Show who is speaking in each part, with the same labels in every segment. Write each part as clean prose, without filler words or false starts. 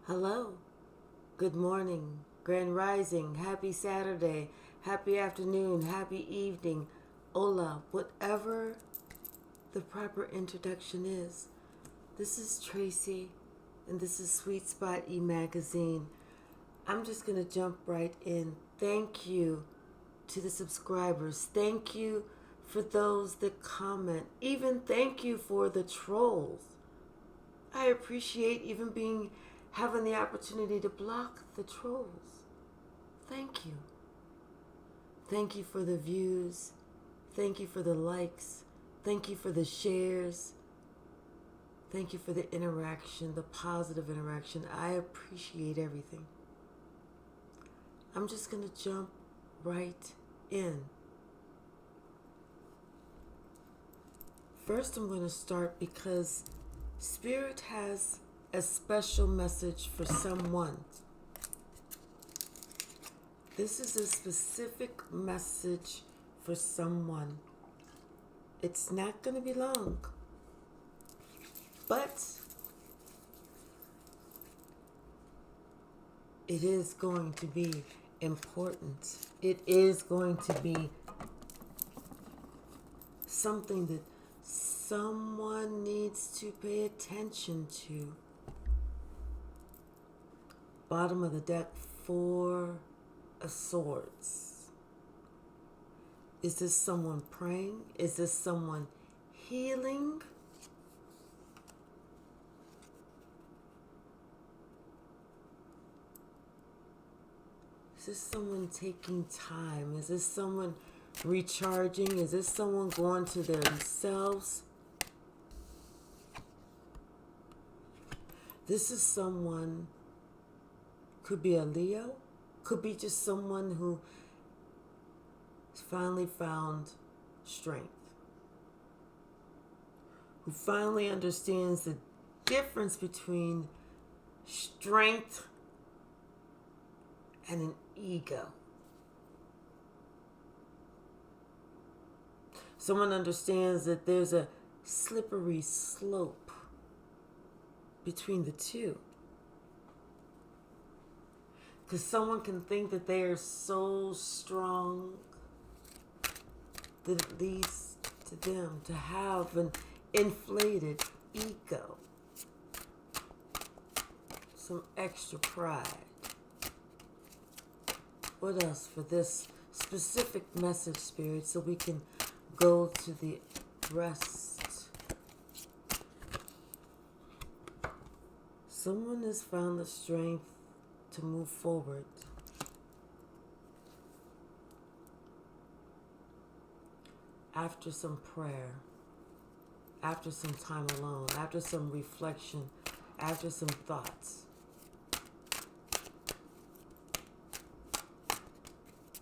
Speaker 1: Hello, good morning, grand rising, happy Saturday, happy afternoon, happy evening, hola, whatever the proper introduction is. This is Tracy, and this is Sweet Spot E-Magazine. I'm just going to jump right in. Thank you to the subscribers. Thank you for those that comment. Even thank you for the trolls. I appreciate even having the opportunity to block the trolls. Thank you. Thank you for the views. Thank you for the likes. Thank you for the shares. Thank you for the interaction, the positive interaction. I appreciate everything. I'm just going to jump right in. First, I'm going to start because Spirit has a special message for someone. This is a specific message for someone. It's not going to be long, but it is going to be important. It is going to be something that someone needs to pay attention to. Bottom of the deck, 4 of Swords. Is this someone praying? Is this someone healing? Is this someone taking time? Is this someone recharging? Is this someone going to themselves? This is someone, could be a Leo, could be just someone who finally found strength, who finally understands the difference between strength and an ego. Someone understands that there's a slippery slope between the two. Because someone can think that they are so strong that it leads to them to have an inflated ego, some extra pride. What else for this specific message, Spirit, so we can go to the rest? Someone has found the strength to move forward. After some prayer, after some time alone, after some reflection, after some thoughts.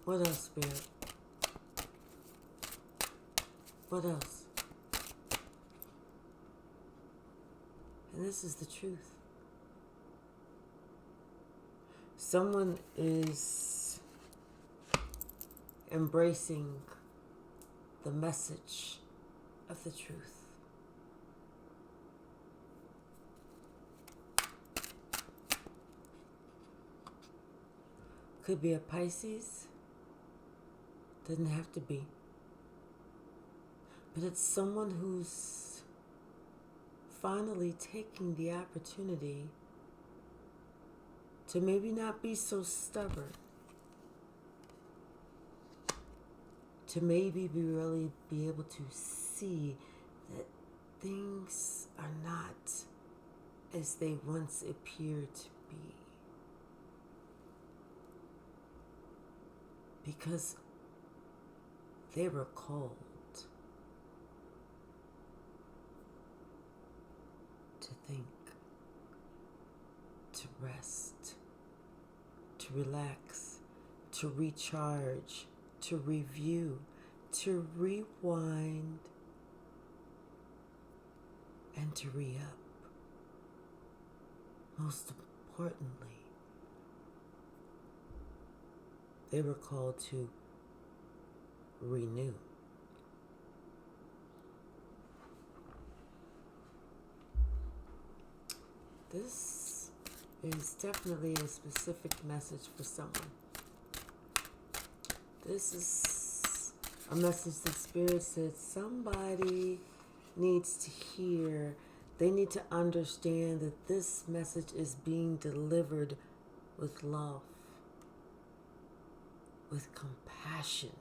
Speaker 1: What else, Spirit? What else? And this is the truth. Someone is embracing the message of the truth. Could be a Pisces. Doesn't have to be. But it's someone who's finally taking the opportunity to maybe not be so stubborn. To maybe really be able to see that things are not as they once appeared to be. Because they were called to think, to rest, to relax, to recharge, to review, to rewind, and to re-up. Most importantly, they were called to renew. This is definitely a specific message for someone. This is a message that Spirit said somebody needs to hear. They need to understand that this message is being delivered with love, with compassion,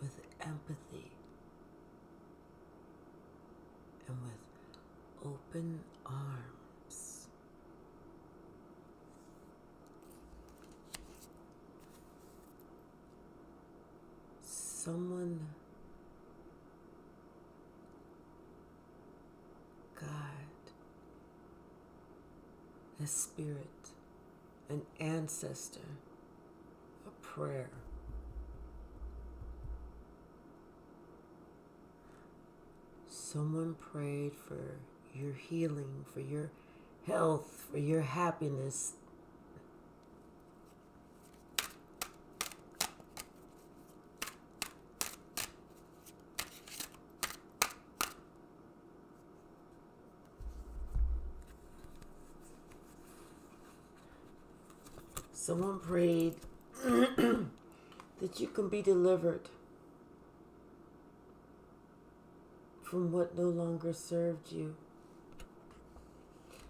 Speaker 1: with empathy, and with open arms. Someone, God, a spirit, an ancestor, a prayer. Someone prayed for your healing, for your health, for your happiness. Someone prayed that you can be delivered from what no longer served you.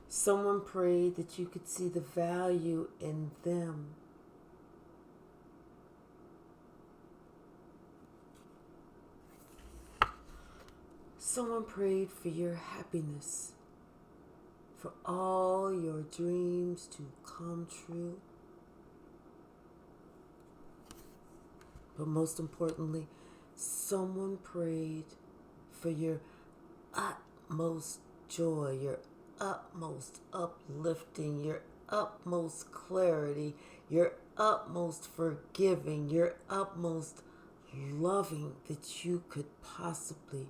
Speaker 1: Someone prayed that you could see the value in them. Someone prayed for your happiness, for all your dreams to come true. But most importantly, someone prayed for your utmost joy, your utmost uplifting, your utmost clarity, your utmost forgiving, your utmost loving that you could possibly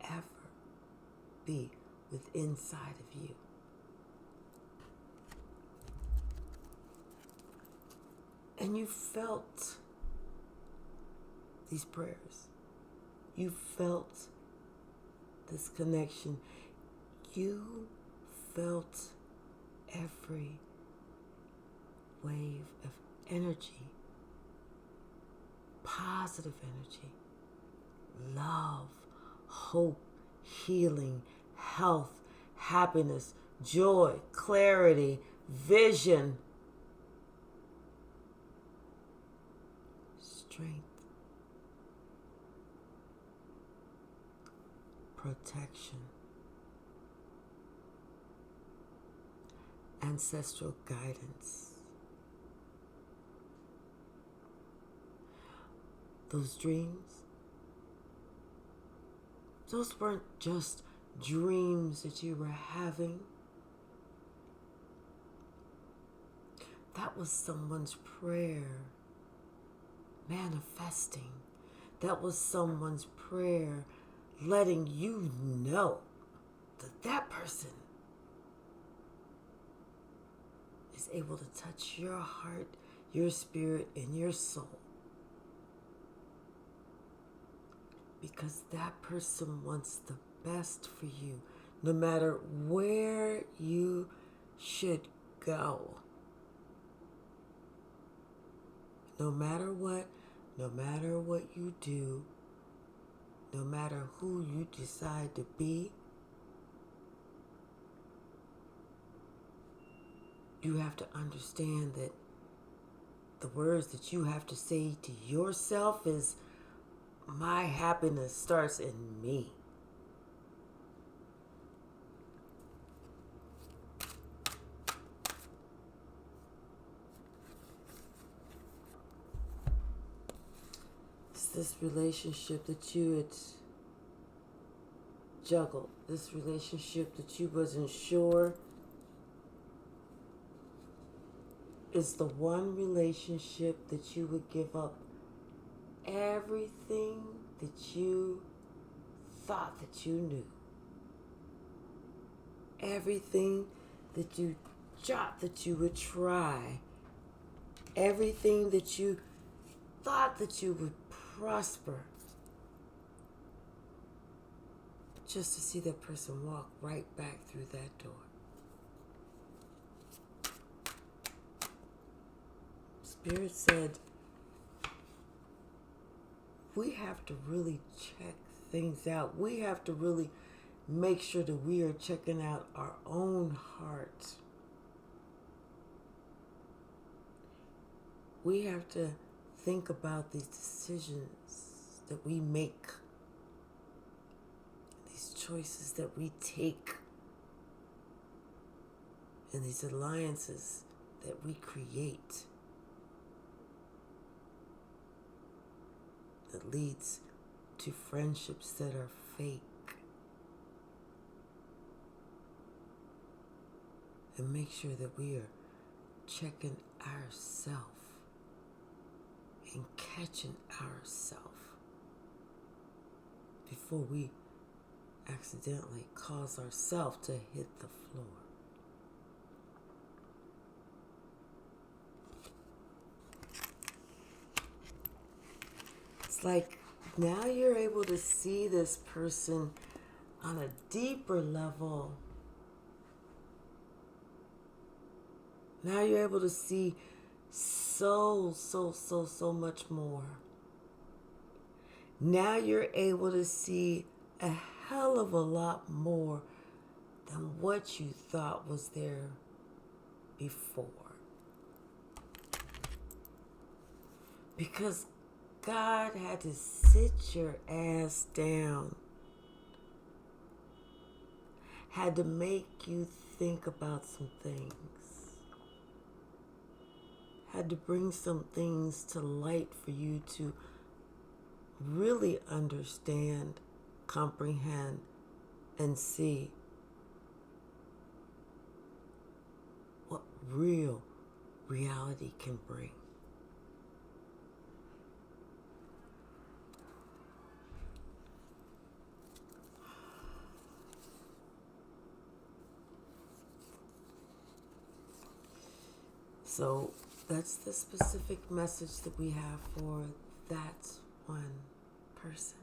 Speaker 1: ever be with inside of you. And you felt these prayers. You felt this connection. You felt every wave of energy, positive energy, love, hope, healing, health, happiness, joy, clarity, vision, strength, protection, ancestral guidance. Those dreams, those weren't just dreams that you were having. That was someone's prayer manifesting. That was someone's prayer letting you know that that person is able to touch your heart, your spirit, and your soul. Because that person wants the best for you, no matter where you should go. No matter what you do, no matter who you decide to be, you have to understand that the words that you have to say to yourself is, my happiness starts in me. It's this relationship that you had juggled, this relationship that you wasn't sure is the one relationship that you would give up everything that you thought that you knew. Everything that you thought that you would try. Everything that you thought that you would prosper. Just to see that person walk right back through that door. Spirit said we have to really check things out. We have to really make sure that we are checking out our own heart. We have to think about these decisions that we make, these choices that we take, and these alliances that we create that leads to friendships that are fake. And make sure that we are checking ourselves and catching ourselves before we accidentally cause ourselves to hit the floor. It's like now you're able to see this person on a deeper level. Now you're able to see so much more. Now you're able to see a hell of a lot more than what you thought was there before. Because God had to sit your ass down, had to make you think about some things, had to bring some things to light for you to really understand, comprehend, and see what real reality can bring. So that's the specific message that we have for that one person.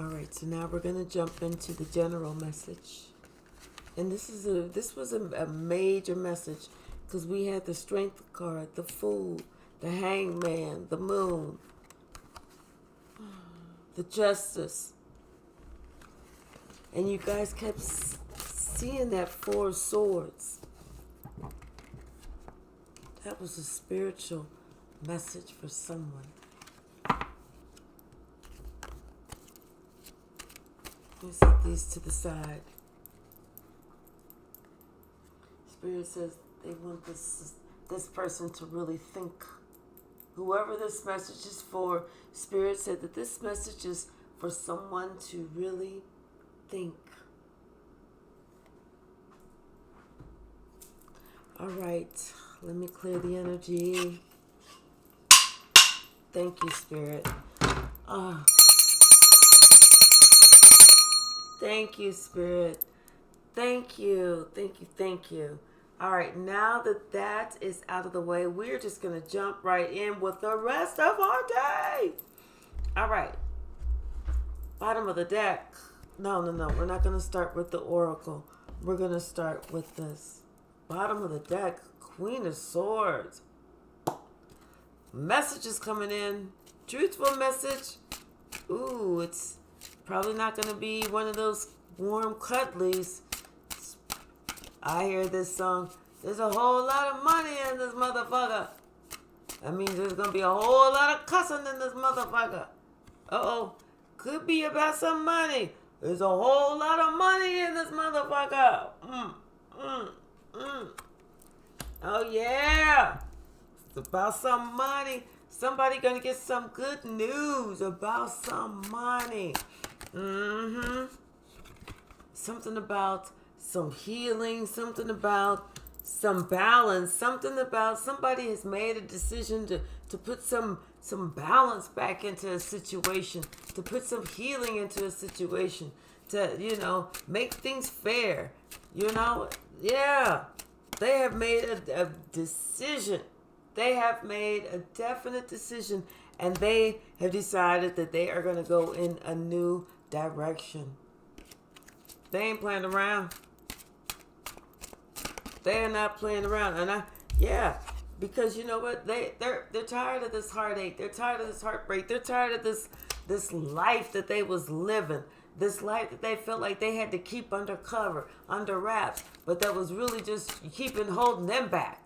Speaker 1: All right, so now we're going to jump into the general message. And this was a major message because we had the Strength card, the Fool, the Hangman, the Moon, the Justice. And you guys kept seeing that Four of Swords. That was a spiritual message for someone. Let me set these to the side. Spirit says they want this person to really think. Whoever this message is for, Spirit said that this message is for someone to really think. All right, let me clear the energy. Thank you, Spirit. Thank you, Spirit. Thank you. All right, now that that is out of the way, we're just going to jump right in with the rest of our day. All right. Bottom of the deck. No. We're not going to start with the Oracle. We're going to start with this. Bottom of the deck, Queen of Swords. Messages coming in. Truthful message. Ooh, it's probably not going to be one of those warm cuddlies. I hear this song. There's a whole lot of money in this motherfucker. That means there's going to be a whole lot of cussing in this motherfucker. Uh-oh. Could be about some money. There's a whole lot of money in this motherfucker. Oh, yeah. It's about some money. Somebody going to get some good news about some money. Something about some healing. Something about some balance. Something about somebody has made a decision to put some balance back into a situation. To put some healing into a situation. To, make things fair. Yeah. They have made a decision. They have made a definite decision, and they have decided that they are going to go in a new direction. They ain't playing around. They are not playing around. And yeah, because you know what? They're tired of this heartache. They're tired of this heartbreak. They're tired of this life that they was living. This life that they felt like they had to keep under cover, under wraps, but that was really just holding them back.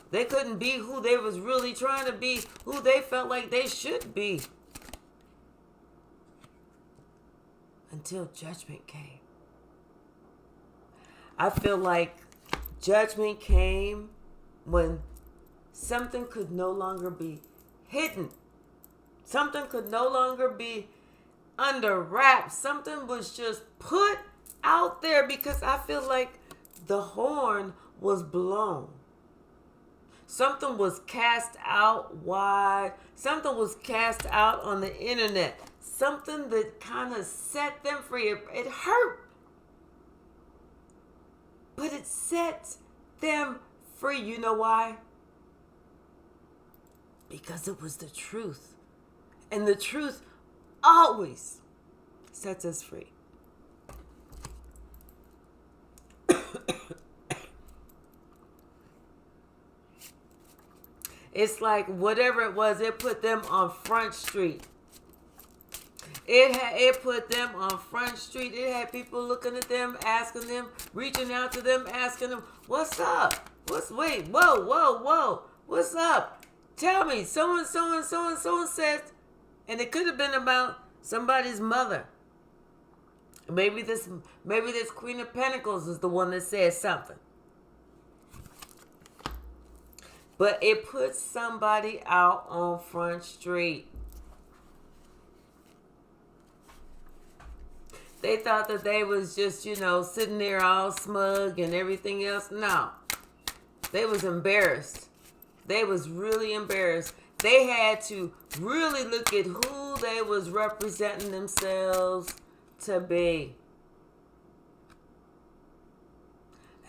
Speaker 1: They couldn't be who they was really trying to be, who they felt like they should be. Until judgment came. I feel like judgment came when something could no longer be hidden. Something could no longer be under wraps. Something was just put out there because I feel like the horn was blown. Something was cast out wide. Something was cast out on the internet. Something that kind of set them free. It hurt. But it set them free. You know why? Because it was the truth. And the truth always sets us free. It's like whatever it was, it put them on Front Street. It put them on Front Street. It had people looking at them, asking them, reaching out to them, asking them, "What's up? Whoa. What's up? Tell me, so and so says," and it could have been about somebody's mother. Maybe this Queen of Pentacles is the one that said something. But it puts somebody out on Front Street. They thought that they was just, sitting there all smug and everything else. No. They was embarrassed. They was really embarrassed. They had to really look at who they was representing themselves to be.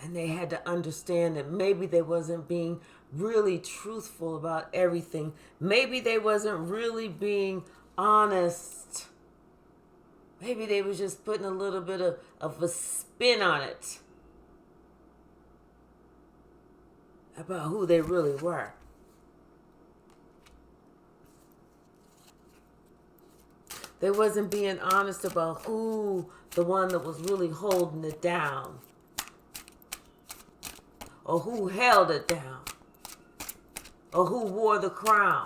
Speaker 1: And they had to understand that maybe they wasn't being really truthful about everything. Maybe they wasn't really being honest. Maybe they was just putting a little bit of a spin on it about who they really were. They wasn't being honest about who the one that was really holding it down. Or who held it down. Or who wore the crown.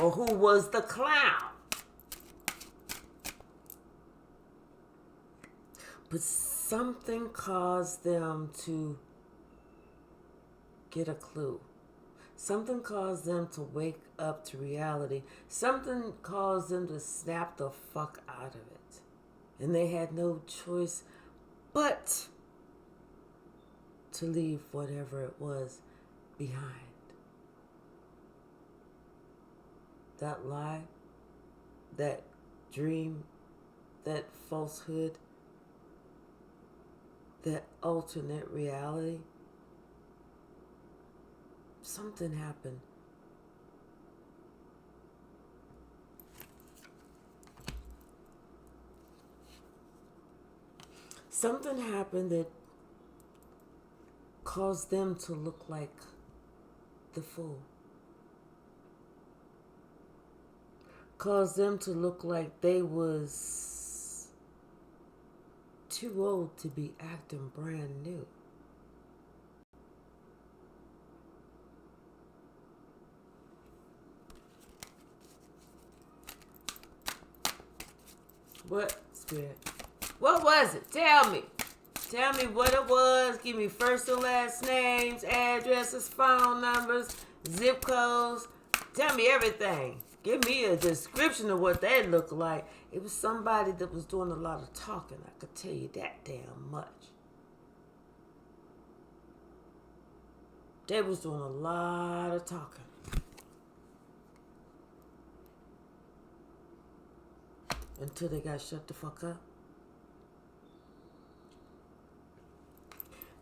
Speaker 1: Or who was the clown. But something caused them to get a clue. Something caused them to wake up to reality. Something caused them to snap the fuck out of it. And they had no choice but to leave whatever it was behind. That lie, that dream, that falsehood, that alternate reality. Something happened. Something happened that caused them to look like the fool. Caused them to look like they was too old to be acting brand new. What, Spirit? What was it? Tell me. Tell me what it was. Give me first and last names, addresses, phone numbers, zip codes. Tell me everything. Give me a description of what they looked like. It was somebody that was doing a lot of talking. I could tell you that damn much. They was doing a lot of talking. Until they got shut the fuck up.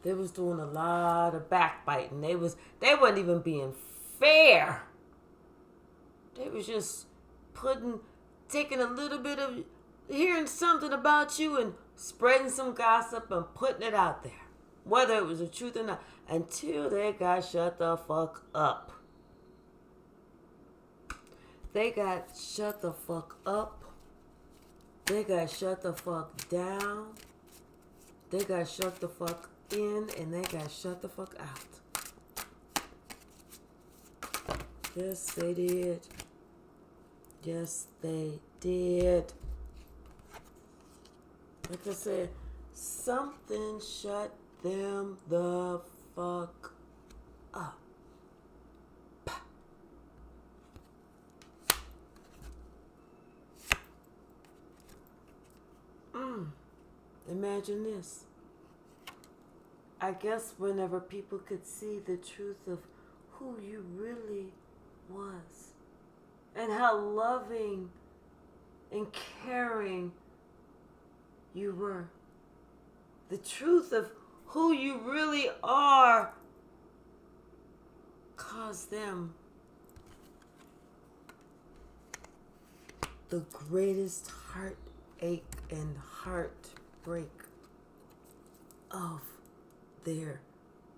Speaker 1: They was doing a lot of backbiting. They wasn't even being fair. They was just taking a little bit of, hearing something about you and spreading some gossip and putting it out there. whether it was the truth or not, until they got shut the fuck up. They got shut the fuck up. They got shut the fuck down. They got shut the fuck in, and they got shut the fuck out. Yes, they did. Yes, they did. Like I said, something shut them the fuck up. Imagine this. I guess whenever people could see the truth of who you really was and how loving and caring you were, the truth of who you really are caused them the greatest heartache and heartbreak of their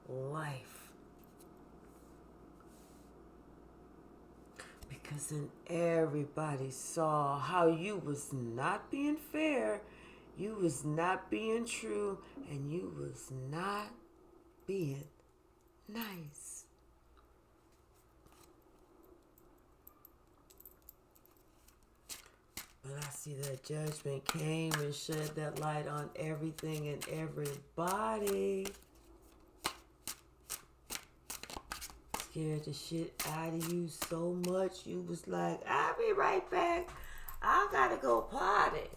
Speaker 1: life. Because then everybody saw how you was not being fair, you was not being true, and you was not being nice. But I see that judgment came and shed that light on everything and everybody. Scared the shit out of you so much, you was like, I'll be right back. I gotta go party.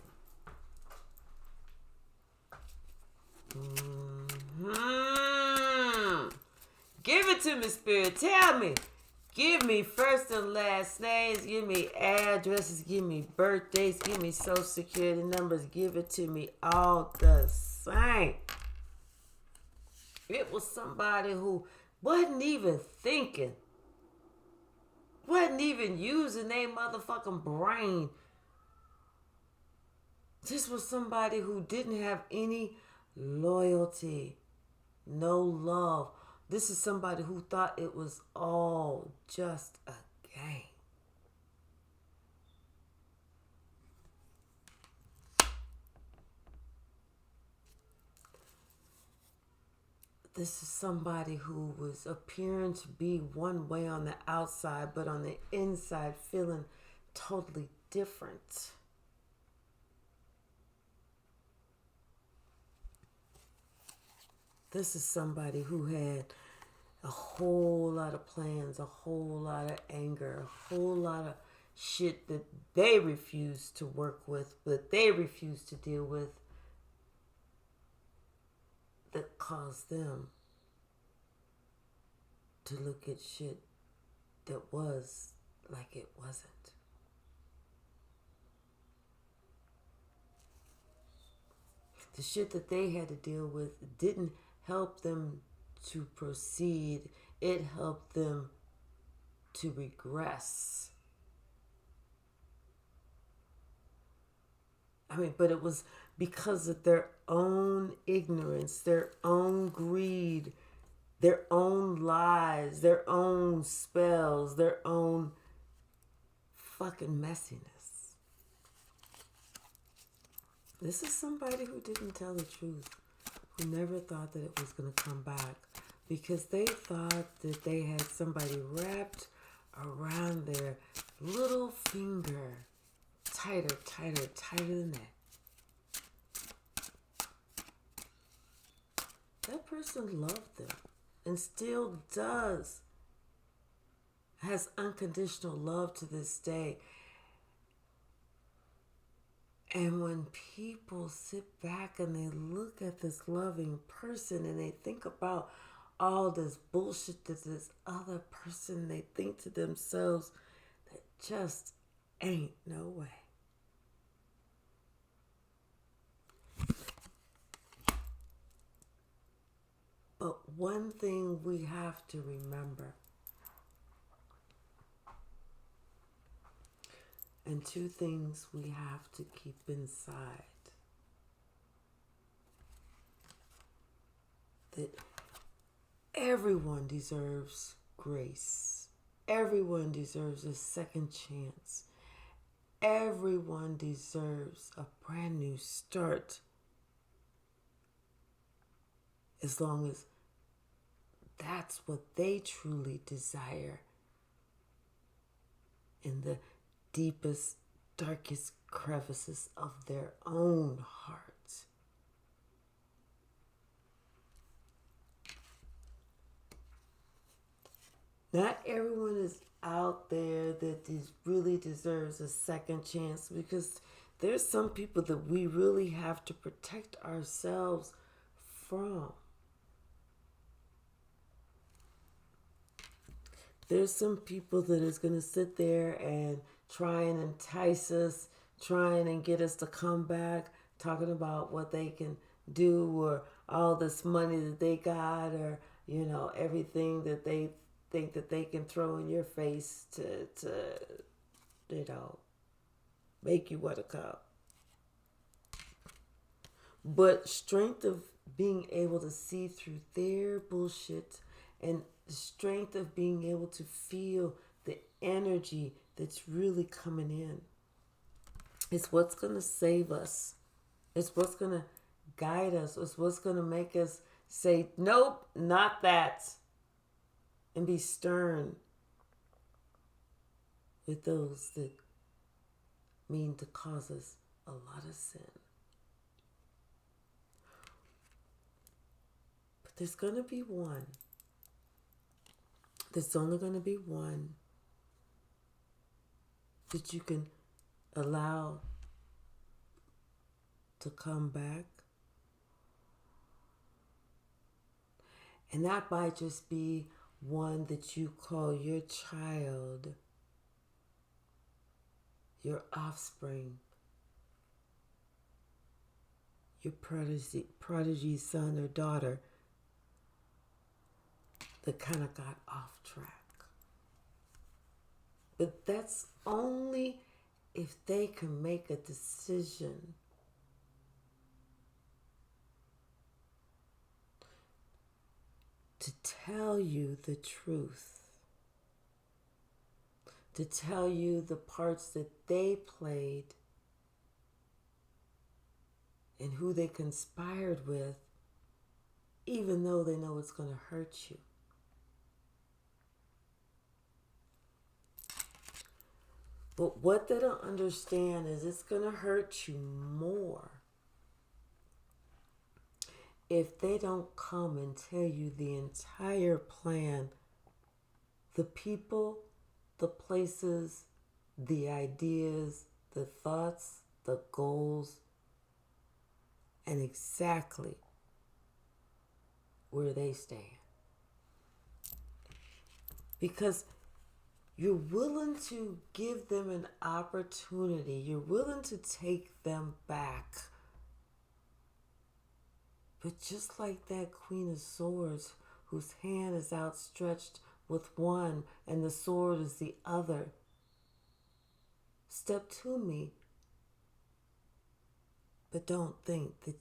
Speaker 1: Give it to me, Spirit. Tell me. Give me first and last names. Give me addresses. Give me birthdays. Give me social security numbers. Give it to me all the same. It was somebody who wasn't even thinking. Wasn't even using their motherfucking brain. This was somebody who didn't have any loyalty. No love. This is somebody who thought it was all just a game. This is somebody who was appearing to be one way on the outside, but on the inside feeling totally different. This is somebody who had a whole lot of plans, a whole lot of anger, a whole lot of shit that they refused to work with, but they refused to deal with, that caused them to look at shit that was like it wasn't. The shit that they had to deal with didn't help them to proceed. It helped them to regress. But it was because of their own ignorance, their own greed, their own lies, their own spells, their own fucking messiness. This is somebody who didn't tell the truth, who never thought that it was going to come back, because they thought that they had somebody wrapped around their little finger, tighter than that. That person loved them and still does. Has unconditional love to this day. And when people sit back and they look at this loving person and they think about all this bullshit that this other person, they think to themselves, that just ain't no way. But one thing we have to remember, and two things we have to keep inside. that everyone deserves grace. Everyone deserves a second chance. Everyone deserves a brand new start. As long as that's what they truly desire in the deepest, darkest crevices of their own hearts. Not everyone is out there that really deserves a second chance, because there's some people that we really have to protect ourselves from. There's some people that is going to sit there and try and entice us, trying and get us to come back, talking about what they can do, or all this money that they got, or, everything that they think that they can throw in your face to make you want to come. But strength of being able to see through their bullshit, and the strength of being able to feel the energy that's really coming in, it's what's going to save us. It's what's going to guide us. It's what's going to make us say, nope, not that. And be stern with those that mean to cause us a lot of sin. But there's going to be one. There's only going to be one that you can allow to come back. And that might just be one that you call your child, your offspring, your prodigy son or daughter that kind of got off track. But that's only if they can make a decision to tell you the truth, to tell you the parts that they played and who they conspired with, even though they know it's going to hurt you. But what they don't understand is it's going to hurt you more if they don't come and tell you the entire plan, the people, the places, the ideas, the thoughts, the goals, and exactly where they stand. Because you're willing to give them an opportunity. You're willing to take them back. But just like that Queen of Swords, whose hand is outstretched with one and the sword is the other, step to me, but don't think that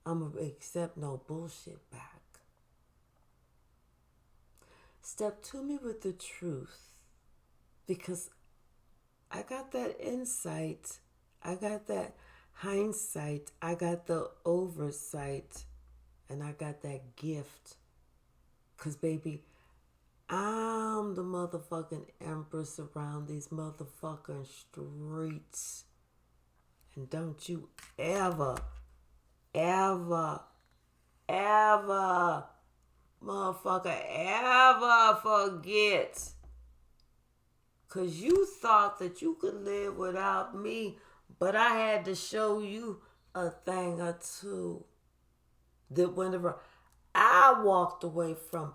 Speaker 1: I'm going to accept no bullshit back. Step to me with the truth, because I got that insight, I got that hindsight, I got the oversight, and I got that gift. Because, baby, I'm the motherfucking empress around these motherfucking streets. And don't you ever, motherfucker, ever forget. Because you thought that you could live without me, but I had to show you a thing or two. That whenever I walked away from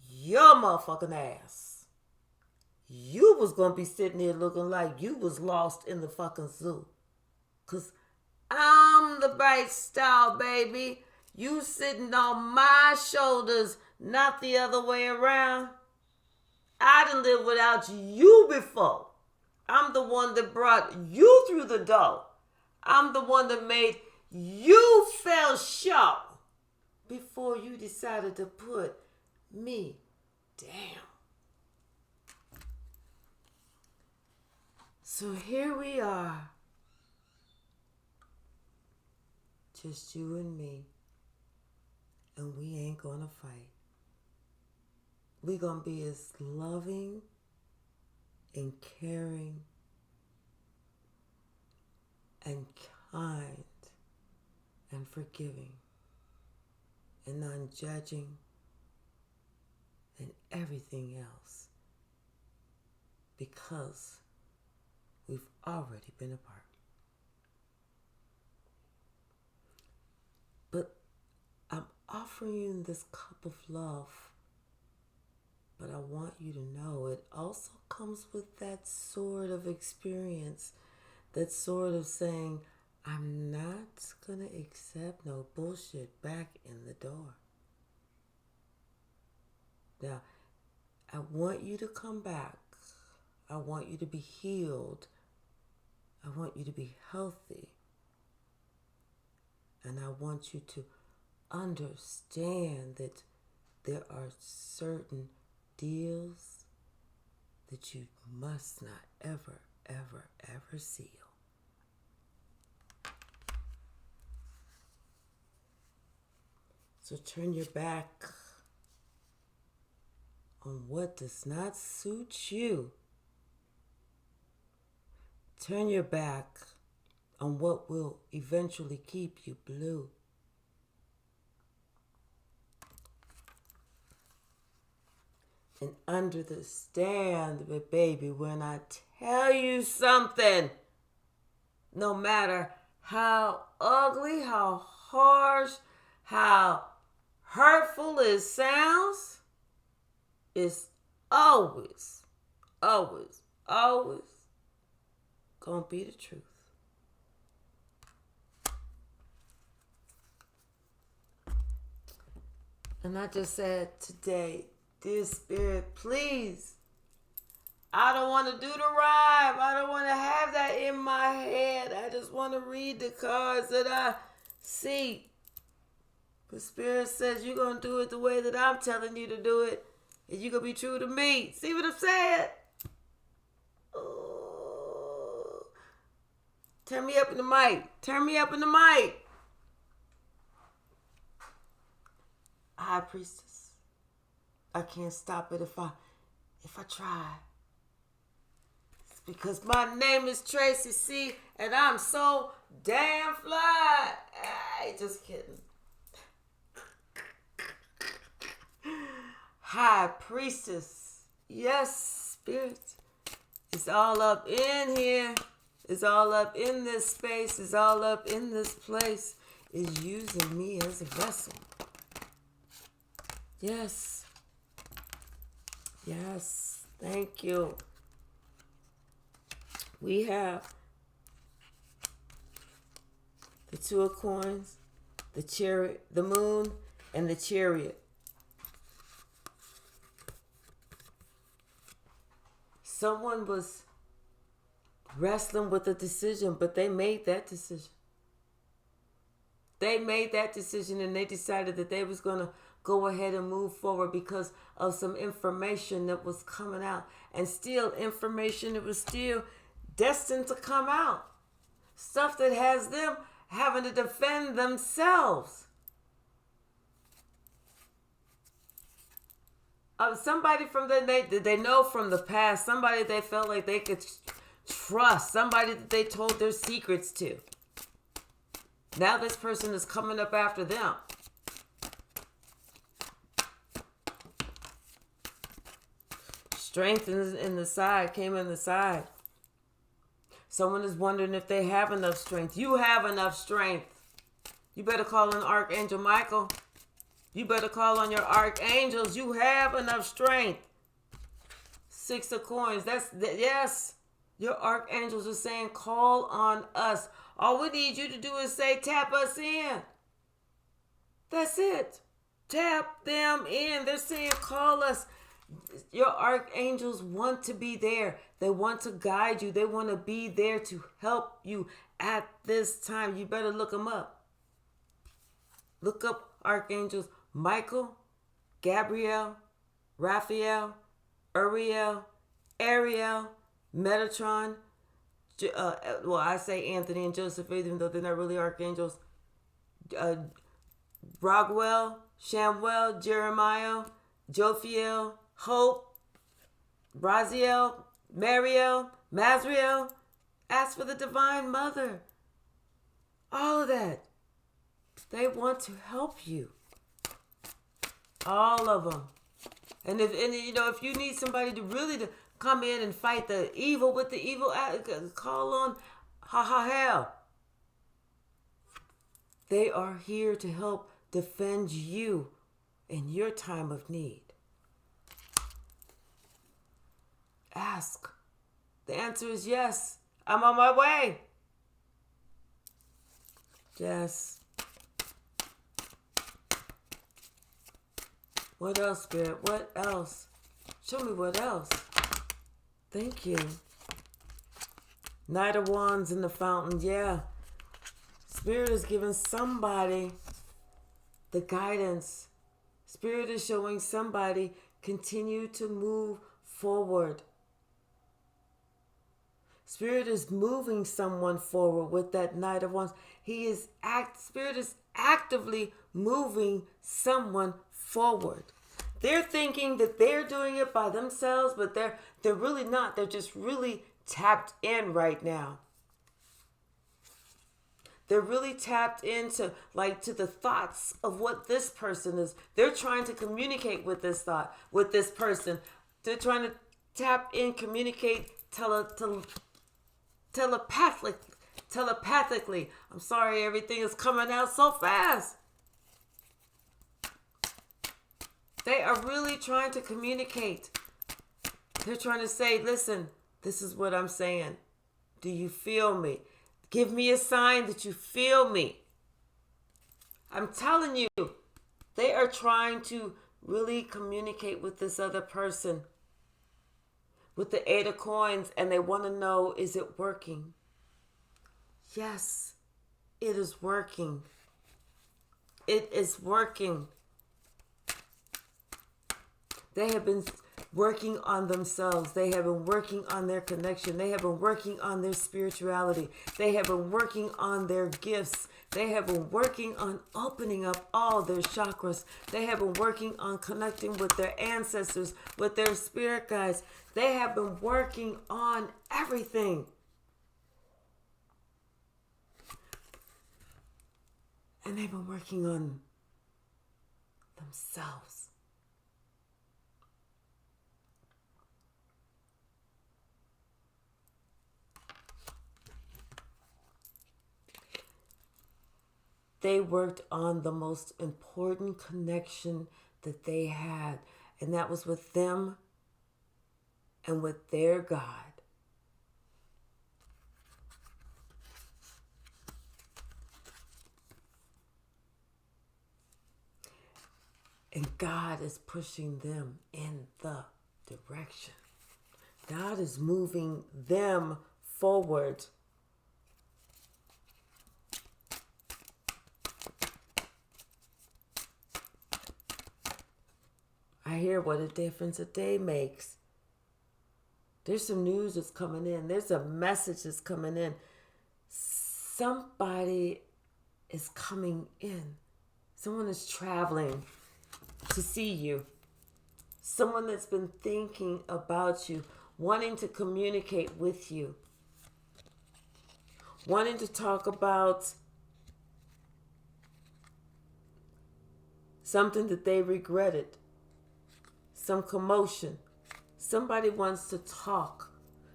Speaker 1: your motherfucking ass, you was going to be sitting there looking like you was lost in the fucking zoo. Because I'm the bright star, baby. You sitting on my shoulders, not the other way around. I done lived without you before. I'm the one that brought you through the door. I'm the one that made you feel sure before you decided to put me down. So here we are, just you and me, and we ain't gonna fight. We gonna be as loving and caring and kind and forgiving and non-judging and everything else, because we've already been apart. But I'm offering you this cup of love, but I want you to know it also comes with that sort of experience, that sort of saying, I'm not going to accept no bullshit back in the door. Now, I want you to come back. I want you to be healed. I want you to be healthy. And I want you to understand that there are certain deals that you must not ever, ever, ever seal. So turn your back on what does not suit you. Turn your back on what will eventually keep you blue. And understand, baby, when I tell you something, no matter how ugly, how harsh, how hurtful it sounds, it's always, always, always gonna be the truth. And I just said today, dear Spirit, please, I don't want to do the rhyme. I don't want to have that in my head. I just want to read the cards that I see. But Spirit says you're going to do it the way that I'm telling you to do it. And you're going to be true to me. See what I'm saying? Ooh. Turn me up in the mic. Turn me up in the mic. High Priestess. I can't stop it if I try. It's because my name is Tracy C. And I'm so damn fly. Ay, just kidding. High Priestess. Yes, Spirit. It's all up in here. It's all up in this space. It's all up in this place. It's using me as a vessel. Yes. Yes. Thank you. We have the Two of Coins, the Chariot, the Moon, and the Chariot. Someone was wrestling with a decision, but they made that decision. They made that decision and they decided that they was going to go ahead and move forward because of some information that was coming out. And still information that was still destined to come out. Stuff that has them having to defend themselves. Somebody from they know from the past, somebody they felt like they could trust, somebody that they told their secrets to. Now this person is coming up after them. Strength in the side, came in the side. Someone is wondering if they have enough strength. You have enough strength. You better call on Archangel Michael. You better call on your archangels. You have enough strength. 6 of Coins. Yes. Your archangels are saying, call on us. All we need you to do is say, tap us in. That's it. Tap them in. They're saying, call us. Your archangels want to be there. They want to guide you. They want to be there to help you at this time. You better look them up. Look up archangels: Michael, Gabriel, Raphael, Uriel, Ariel, Metatron. Well, I say Anthony and Joseph, even though they're not really archangels. Rogwell, Shamwell, Jeremiah, Jophiel, Hope, Raziel, Mariel, Mazriel. Ask for the Divine Mother. All of that. They want to help you. All of them. And if you need somebody to come in and fight the evil with the evil, call on Hahahel. They are here to help defend you in your time of need. Ask. The answer is yes. I'm on my way. Yes. What else, Spirit? What else? Show me what else. Thank you. Knight of Wands in the fountain. Yeah. Spirit is giving somebody the guidance. Spirit is showing somebody continue to move forward. Spirit is moving someone forward with that Knight of Wands. Spirit is actively moving someone forward. They're thinking that they're doing it by themselves, but they're really not. They're just really tapped in right now. They're really tapped into to the thoughts of what this person is. They're trying to communicate with this thought, with this person. They're trying to tap in, communicate telepathically. I'm sorry, everything is coming out so fast. They are really trying to communicate. They're trying to say, listen, this is what I'm saying. Do you feel me? Give me a sign that you feel me. I'm telling you, they are trying to really communicate with this other person with the 8 of Coins, and they want to know, is it working? Yes, it is working. It is working. They have been working on themselves. They have been working on their connection. They have been working on their spirituality. They have been working on their gifts. They have been working on opening up all their chakras. They have been working on connecting with their ancestors, with their spirit guides. They have been working on everything. And they've been working on themselves. They worked on the most important connection that they had, and that was with them and with their God. And God is pushing them in the direction. God is moving them forward. I hear what a difference a day makes. There's some news that's coming in. There's a message that's coming in. Somebody is coming in. Someone is traveling to see you. Someone that's been thinking about you, wanting to communicate with you, wanting to talk about something that they regretted. Some commotion. Somebody wants to talk.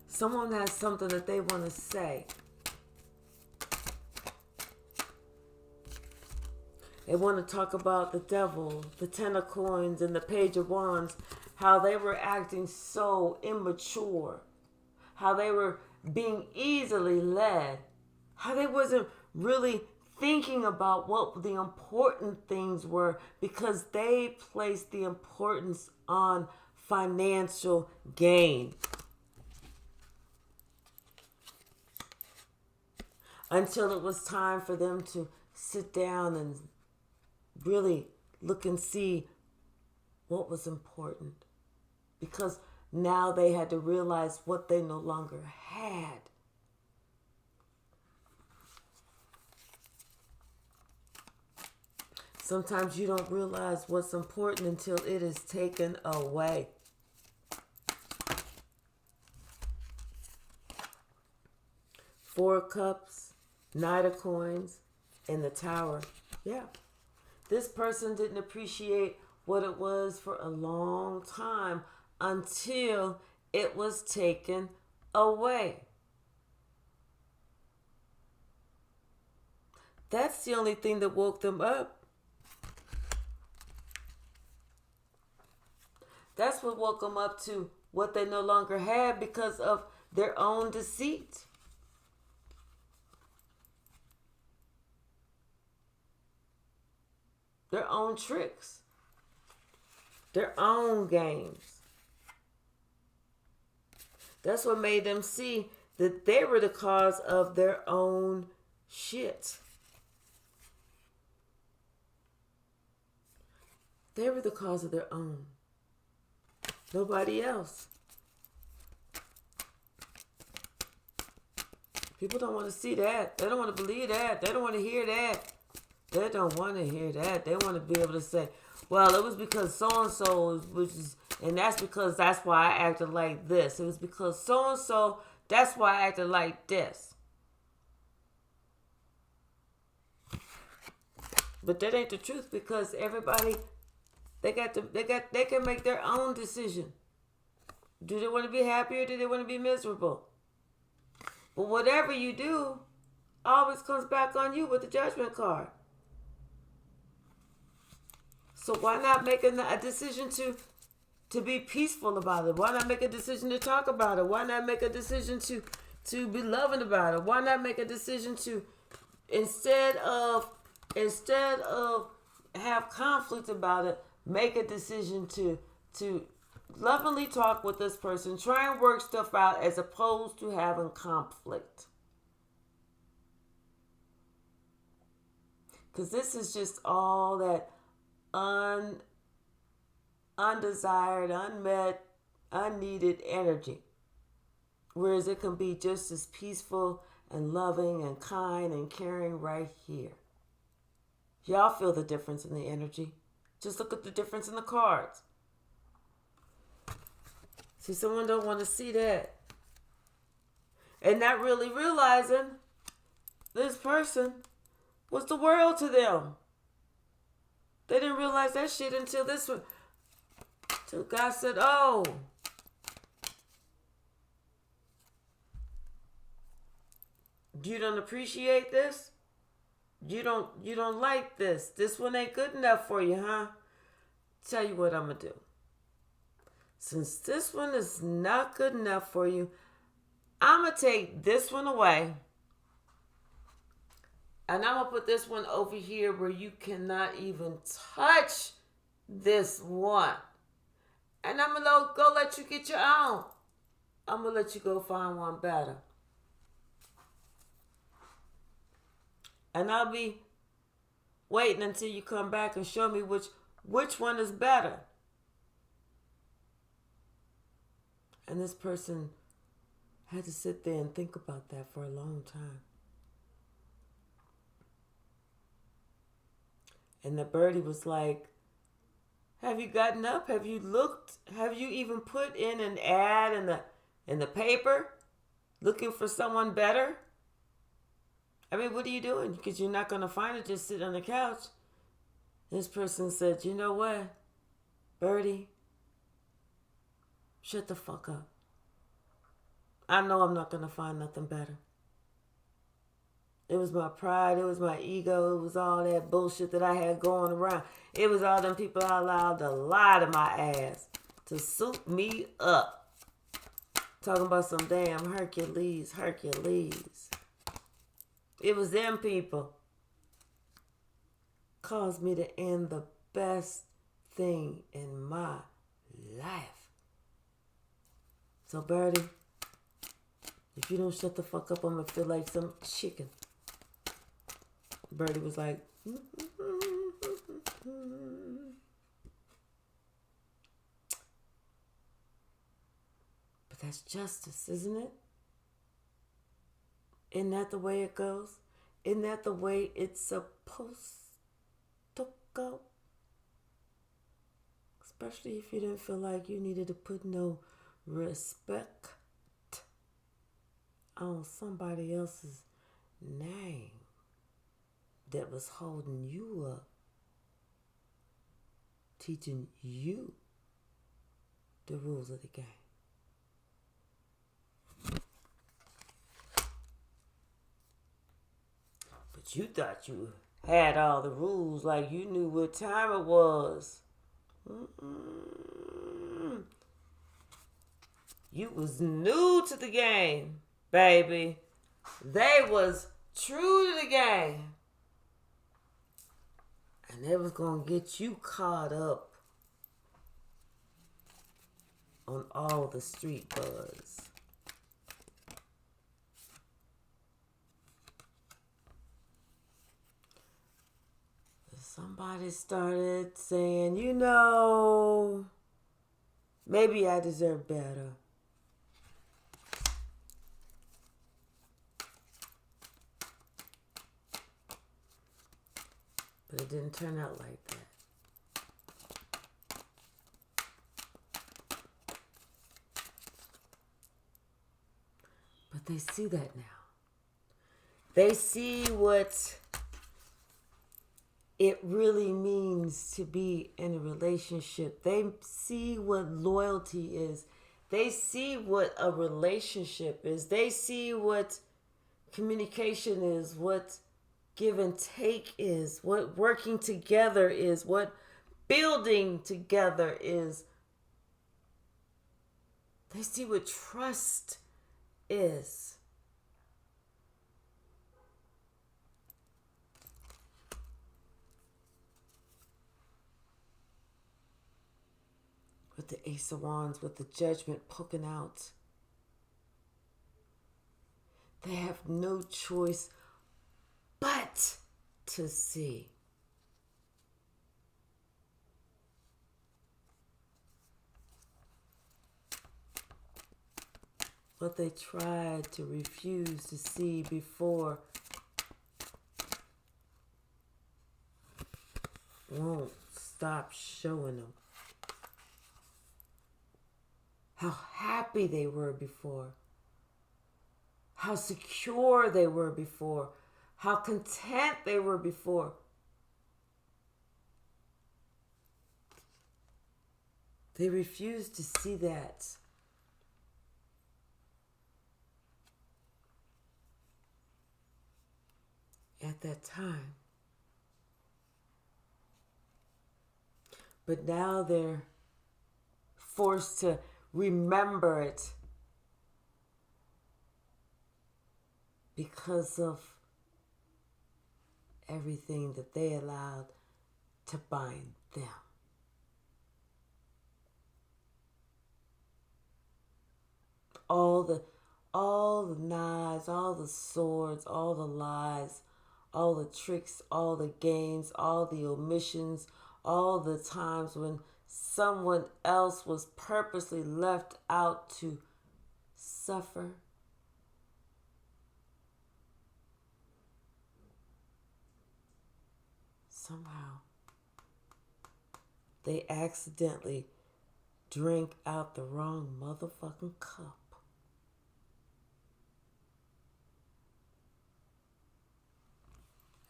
Speaker 1: Someone has something that they want to say. They want to talk about the devil, the 10 of Coins, and the Page of Wands, how they were acting so immature, how they were being easily led, how they wasn't really thinking about what the important things were because they placed the importance on financial gain. Until it was time for them to sit down and really look and see what was important. Because now they had to realize what they no longer had. Sometimes you don't realize what's important until it is taken away. Four of Cups, Knight of Coins, and the Tower. Yeah. This person didn't appreciate what it was for a long time until it was taken away. That's the only thing that woke them up. That's what woke them up to what they no longer had because of their own deceit. Their own tricks. Their own games. That's what made them see that they were the cause of their own shit. They were the cause of their own. Nobody else. People don't want to see that. They don't want to believe that. They don't want to hear that. They don't want to hear that. They want to be able to say, well, it was because so-and-so, and that's because that's why I acted like this. It was because so-and-so, that's why I acted like this. But that ain't the truth because everybody, they can make their own decision. Do they want to be happy or do they want to be miserable? But whatever you do, always comes back on you with the judgment card. So why not make a decision to be peaceful about it? Why not make a decision to talk about it? Why not make a decision to be loving about it? Why not make a decision to instead of have conflict about it, make a decision to lovingly talk with this person, try and work stuff out as opposed to having conflict. Because this is just all that undesired, unmet, unneeded energy. Whereas it can be just as peaceful and loving and kind and caring right here. Y'all feel the difference in the energy. Just look at the difference in the cards. See, someone don't want to see that. And not really realizing this person was the world to them. They didn't realize that shit until this one. Till God said, oh. You don't appreciate this? You don't like this. This one ain't good enough for you, huh? Tell you what I'm going to do. Since this one is not good enough for you, I'm going to take this one away. And I'm going to put this one over here where you cannot even touch this one. And I'm going to go let you get your own. I'm going to let you go find one better. And I'll be waiting until you come back and show me which one is better. And this person had to sit there and think about that for a long time. And the birdie was like, have you gotten up? Have you looked? Have you even put in an ad in the paper looking for someone better? I mean, what are you doing? Because you're not going to find it just sit on the couch. This person said, you know what, birdie? Shut the fuck up. I know I'm not going to find nothing better. It was my pride. It was my ego. It was all that bullshit that I had going around. It was all them people I allowed to lie to my ass. To soup me up. Talking about some damn Hercules. It was them people. Caused me to end the best thing in my life. So, birdie, if you don't shut the fuck up, I'm going to feel like some chicken. Birdie was like, But that's justice, isn't it? Isn't that the way it goes? Isn't that the way it's supposed to go? Especially if you didn't feel like you needed to put no respect on somebody else's name that was holding you up, teaching you the rules of the game. But you thought you had all the rules, like you knew what time it was. You was new to the game, baby. They was true to the game. And they was going to get you caught up on all the street buzz. Somebody started saying, maybe I deserve better. But it didn't turn out like that. But they see that now. They see what it really means to be in a relationship. They see what loyalty is. They see what a relationship is. They see what communication is, what give and take is, what working together is, what building together is. They see what trust is. With the Ace of Wands, with the Judgment poking out. They have no choice but to see. What they tried to refuse to see before won't stop showing them. How happy they were before. How secure they were before. How content they were before. They refused to see that. At that time. But now they're forced to remember it because of everything that they allowed to bind them. All the knives, all the swords, all the lies, all the tricks, all the games, all the omissions, all the times when someone else was purposely left out to suffer. Somehow, they accidentally drank out the wrong motherfucking cup.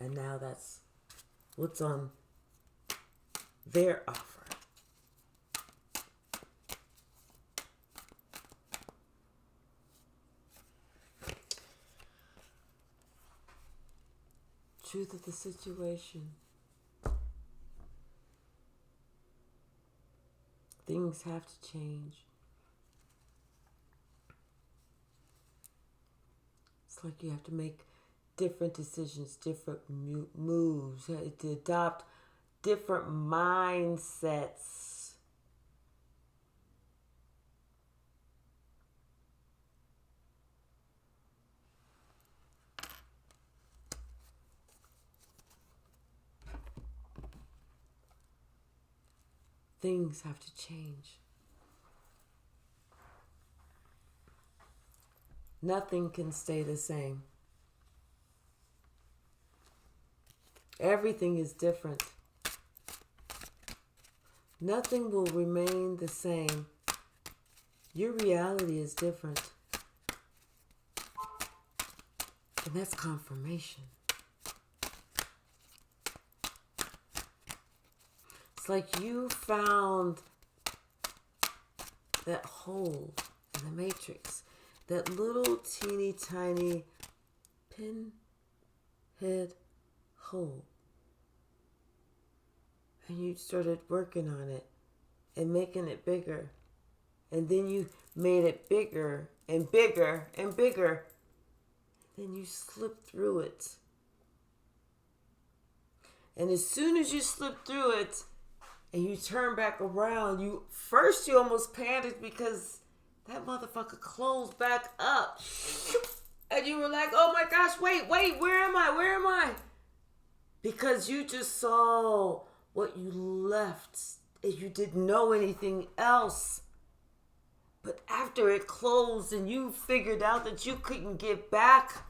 Speaker 1: And now that's what's on their offer. Truth of the situation. Things have to change. It's like you have to make different decisions, different moves, to adopt different mindsets. things have to change. Nothing can stay the same. Everything is different. Nothing will remain the same. Your reality is different. And that's confirmation. It's like you found that hole in the matrix. That little teeny tiny pinhead hole. And you started working on it and making it bigger. And then you made it bigger and bigger and bigger. Then you slipped through it. And as soon as you slipped through it and you turn back around, you almost panicked because that motherfucker closed back up. And you were like, oh my gosh, wait, where am I? Because you just saw what you left and you didn't know anything else. But after it closed and you figured out that you couldn't get back,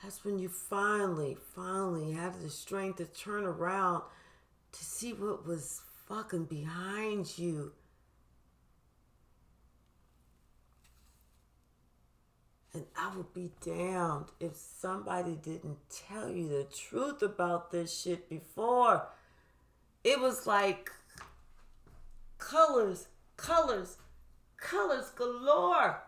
Speaker 1: that's when you finally had the strength to turn around to see what was fucking behind you. And I would be damned if somebody didn't tell you the truth about this shit before. It was like colors galore.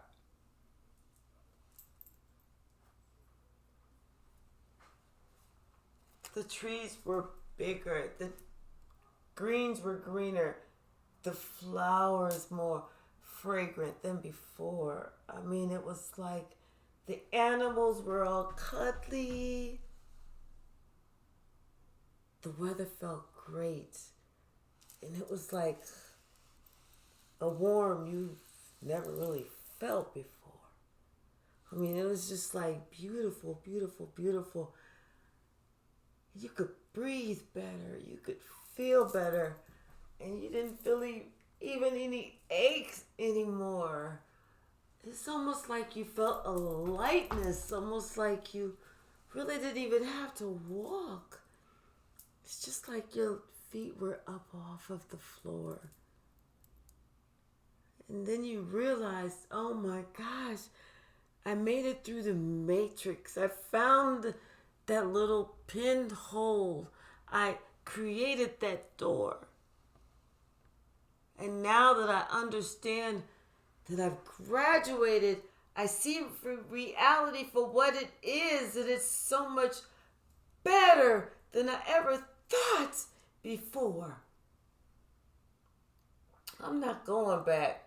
Speaker 1: The trees were bigger. The greens were greener. The flowers more fragrant than before. I mean, it was like the animals were all cuddly. The weather felt great. And it was like a warm you've never really felt before. I mean, it was just like beautiful, beautiful, beautiful. You could breathe better. You could feel better. And you didn't feel even any aches anymore. It's almost like you felt a lightness. Almost like you really didn't even have to walk. It's just like your feet were up off of the floor. And then you realized, oh my gosh, I made it through the matrix. I found that little pinhole. I created that door. And now that I understand that I've graduated, I see reality for what it is. And it's so much better than I ever thought before. I'm not going back.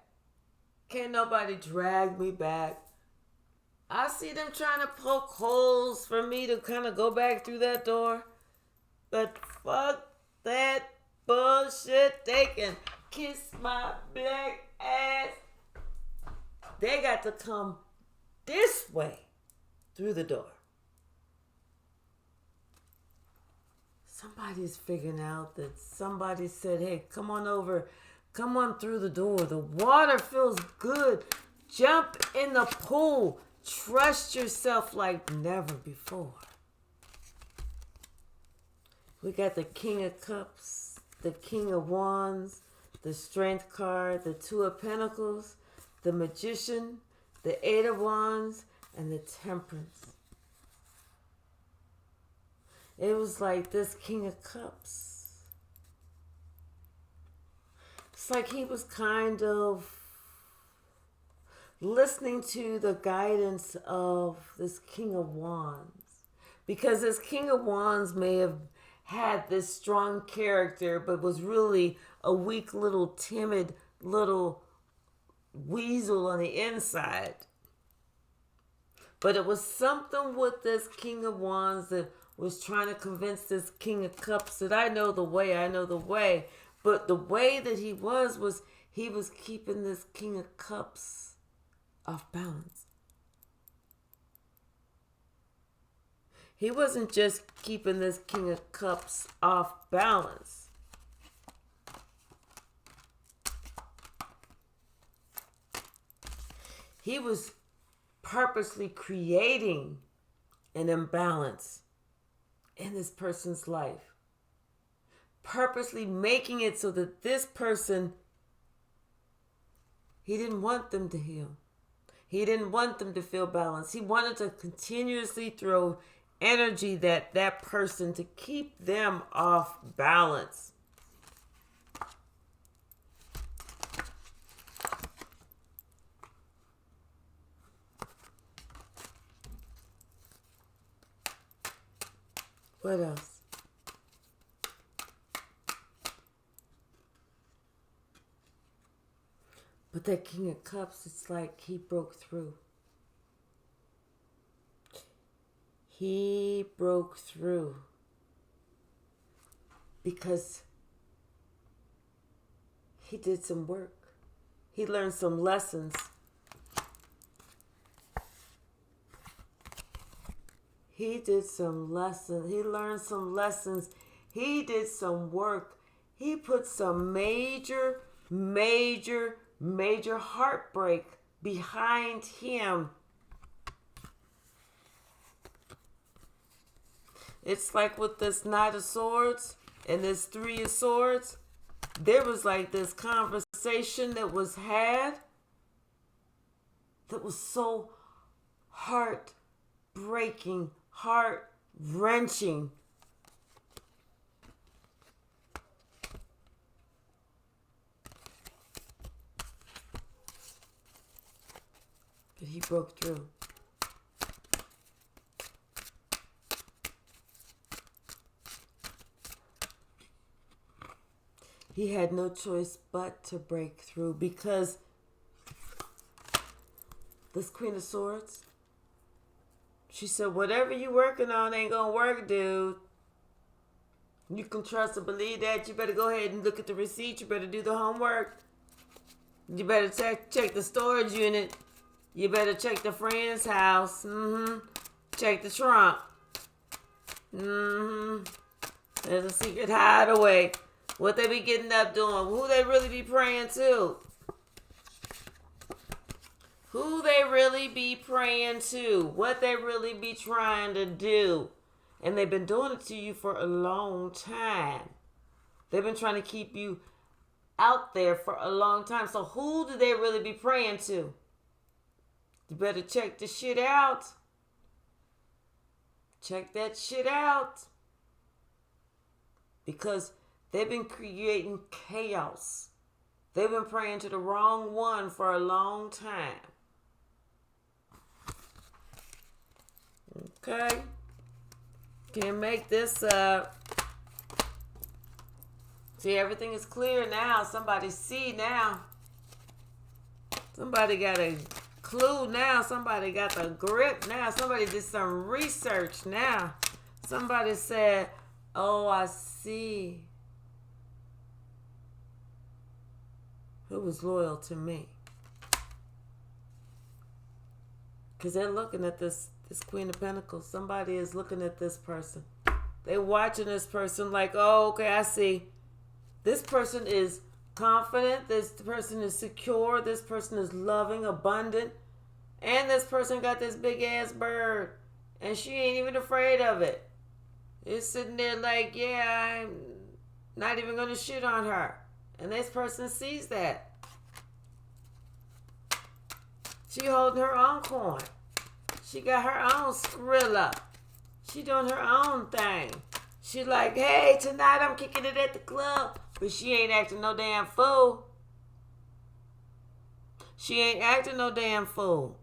Speaker 1: Can't nobody drag me back. I see them trying to poke holes for me to kind of go back through that door. But fuck that bullshit. They can kiss my black ass. They got to come this way through the door. Somebody's figuring out that somebody said, hey, come on over. Come on through the door. The water feels good. Jump in the pool. Trust yourself like never before. We got the King of Cups, the King of Wands, the Strength card, the Two of Pentacles, the Magician, the Eight of Wands, and the Temperance. It was like this King of Cups. It's like he was kind of listening to the guidance of this King of Wands. Because this King of Wands may have had this strong character, but was really a weak little timid little weasel on the inside. But it was something with this King of Wands that was trying to convince this King of Cups that I know the way. But the way that he was he was keeping this King of Cups off balance. He wasn't just keeping this King of Cups off balance. He was purposely creating an imbalance in this person's life. Purposely making it so that this person, he didn't want them to heal. He didn't want them to feel balanced. He wanted to continuously throw energy at that person to keep them off balance. What else? But that King of Cups, it's like he broke through. He broke through because he did some work. He learned some lessons. He did some lessons. He learned some lessons. He did some work. He put some major heartbreak behind him. It's like with this Knight of Swords and this Three of Swords, there was like this conversation that was had that was so heartbreaking, heart-wrenching. But he broke through. He had no choice but to break through because this Queen of Swords, she said, whatever you working on ain't gonna work, dude. You can trust and believe that. You better go ahead and look at the receipt. You better do the homework. You better check the storage unit. You better check the friend's house. Check the trunk. There's a secret hideaway. What they be getting up doing. Who they really be praying to. Who they really be praying to. What they really be trying to do. And they've been doing it to you for a long time. They've been trying to keep you out there for a long time. So who do they really be praying to? You better check the shit out. Check that shit out. Because they've been creating chaos. They've been praying to the wrong one for a long time. Okay. Can't make this up. See, everything is clear now. Somebody see now. Somebody got a clue now. Somebody got the grip now. Somebody did some research now. Somebody said, oh, I see. Who was loyal to me? Because they're looking at this Queen of Pentacles. Somebody is looking at this person. They're watching this person like, oh, okay, I see. This person is confident. This person is secure. This person is loving, abundant. And this person got this big ass bird. And she ain't even afraid of it. It's sitting there like, yeah, I'm not even going to shit on her. And this person sees that. She holding her own coin. She got her own Skrilla. She doing her own thing. She like, hey, tonight I'm kicking it at the club. But she ain't acting no damn fool. She ain't acting no damn fool.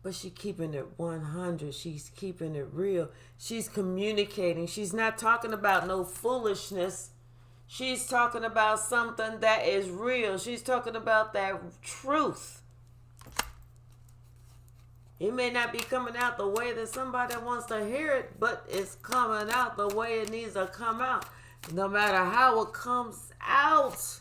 Speaker 1: But she's keeping it 100. She's keeping it real. She's communicating. She's not talking about no foolishness. She's talking about something that is real. She's talking about that truth. It may not be coming out the way that somebody wants to hear it, but it's coming out the way it needs to come out. No matter how it comes out,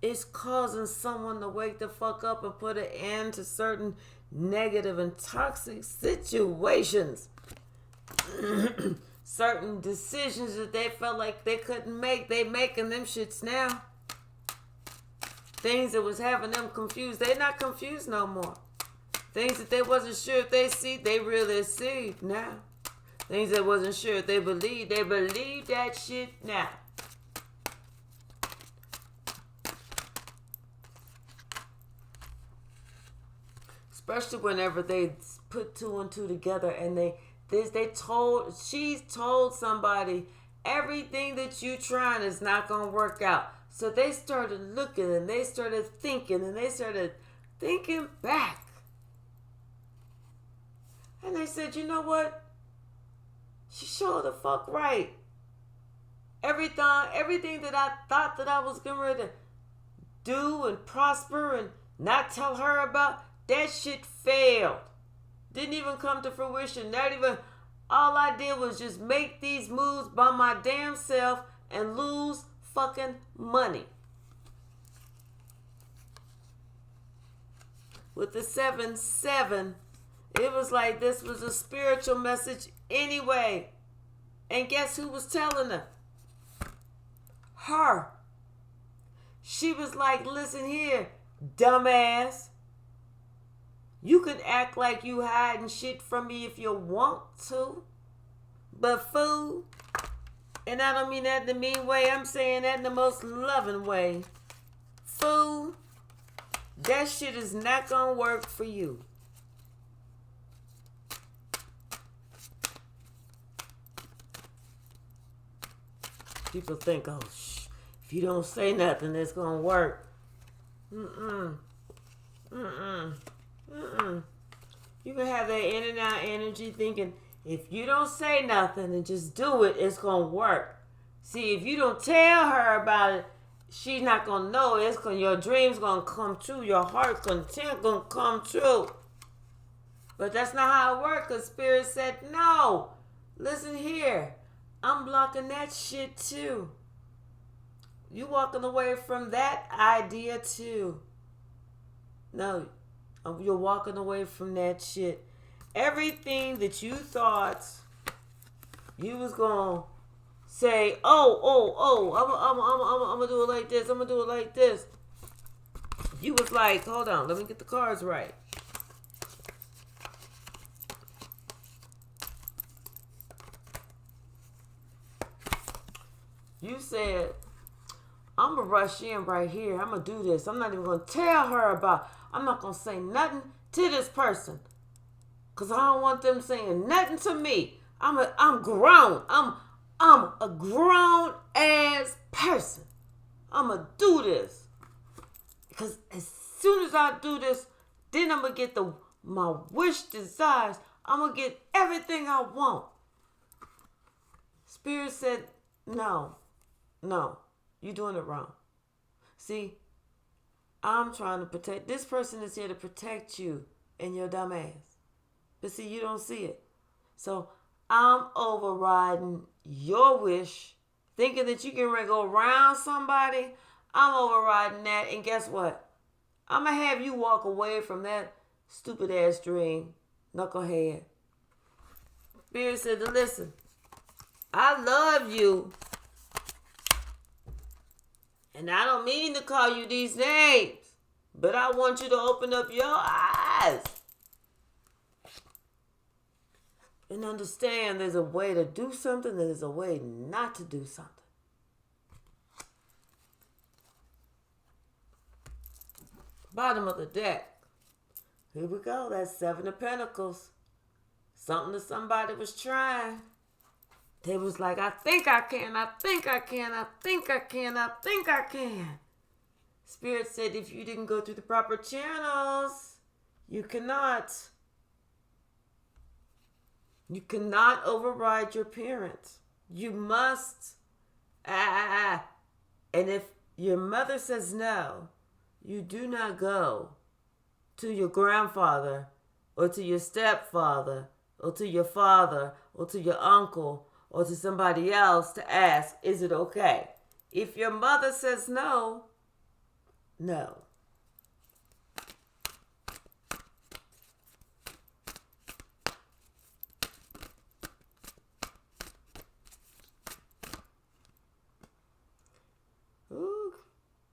Speaker 1: it's causing someone to wake the fuck up and put an end to certain negative and toxic situations. certain decisions that they felt like they couldn't make. They making them shits now. Things that was having them confused. They not confused no more. Things that they wasn't sure if they see, they really see now. Things they wasn't sure if they believe that shit now. Especially whenever they put two and two together and she's told somebody everything that you trying is not gonna work out. So they started looking and they started thinking and they started thinking back. And they said, you know what? She sure the fuck right. Everything that I thought that I was getting ready to do and prosper and not tell her about, that shit failed. Didn't even come to fruition. Not even, all I did was just make these moves by my damn self and lose fucking money. With the 7-7, it was like this was a spiritual message anyway. And guess who was telling her? Her. She was like, listen here, dumbass. You could act like you hiding shit from me if you want to. But fool, and I don't mean that in the mean way, I'm saying that in the most loving way. Fool, that shit is not gonna work for you. People think, oh, if you don't say nothing, it's gonna work. You can have that in and out energy thinking, if you don't say nothing and just do it, it's gonna work. See, if you don't tell her about it, she's not gonna know. Your dreams gonna come true. Your heart content gonna come true. But that's not how it works, because Spirit said, no. Listen here. I'm blocking that shit too. You walking away from that idea too. No, you're walking away from that shit. Everything that you thought you was gonna say, I'm gonna do it like this. I'm gonna do it like this. You was like, hold on, let me get the cards right. You said, I'm going to rush in right here. I'm going to do this. I'm not even going to tell her I'm not going to say nothing to this person. Because I don't want them saying nothing to me. I'm grown. I'm a grown ass person. I'm going to do this. Because as soon as I do this, then I'm going to get my wish desires. I'm going to get everything I want. Spirit said, no, you're doing it wrong. See, I'm trying to protect, this person is here to protect you and your dumb ass. But see, you don't see it. So I'm overriding your wish, thinking that you can go around somebody. I'm overriding that, and guess what? I'm going to have you walk away from that stupid ass dream, knucklehead. Spirit said to listen, I love you. And I don't mean to call you these names, but I want you to open up your eyes and understand there's a way to do something and there's a way not to do something. Bottom of the deck. Here we go. That's 7 of Pentacles. Something that somebody was trying. They was like, I think I can. Spirit said if you didn't go through the proper channels, you cannot. You cannot override your parents. You must. And if your mother says no, you do not go to your grandfather or to your stepfather or to your father or to your uncle or to somebody else to ask, is it okay? If your mother says no, no.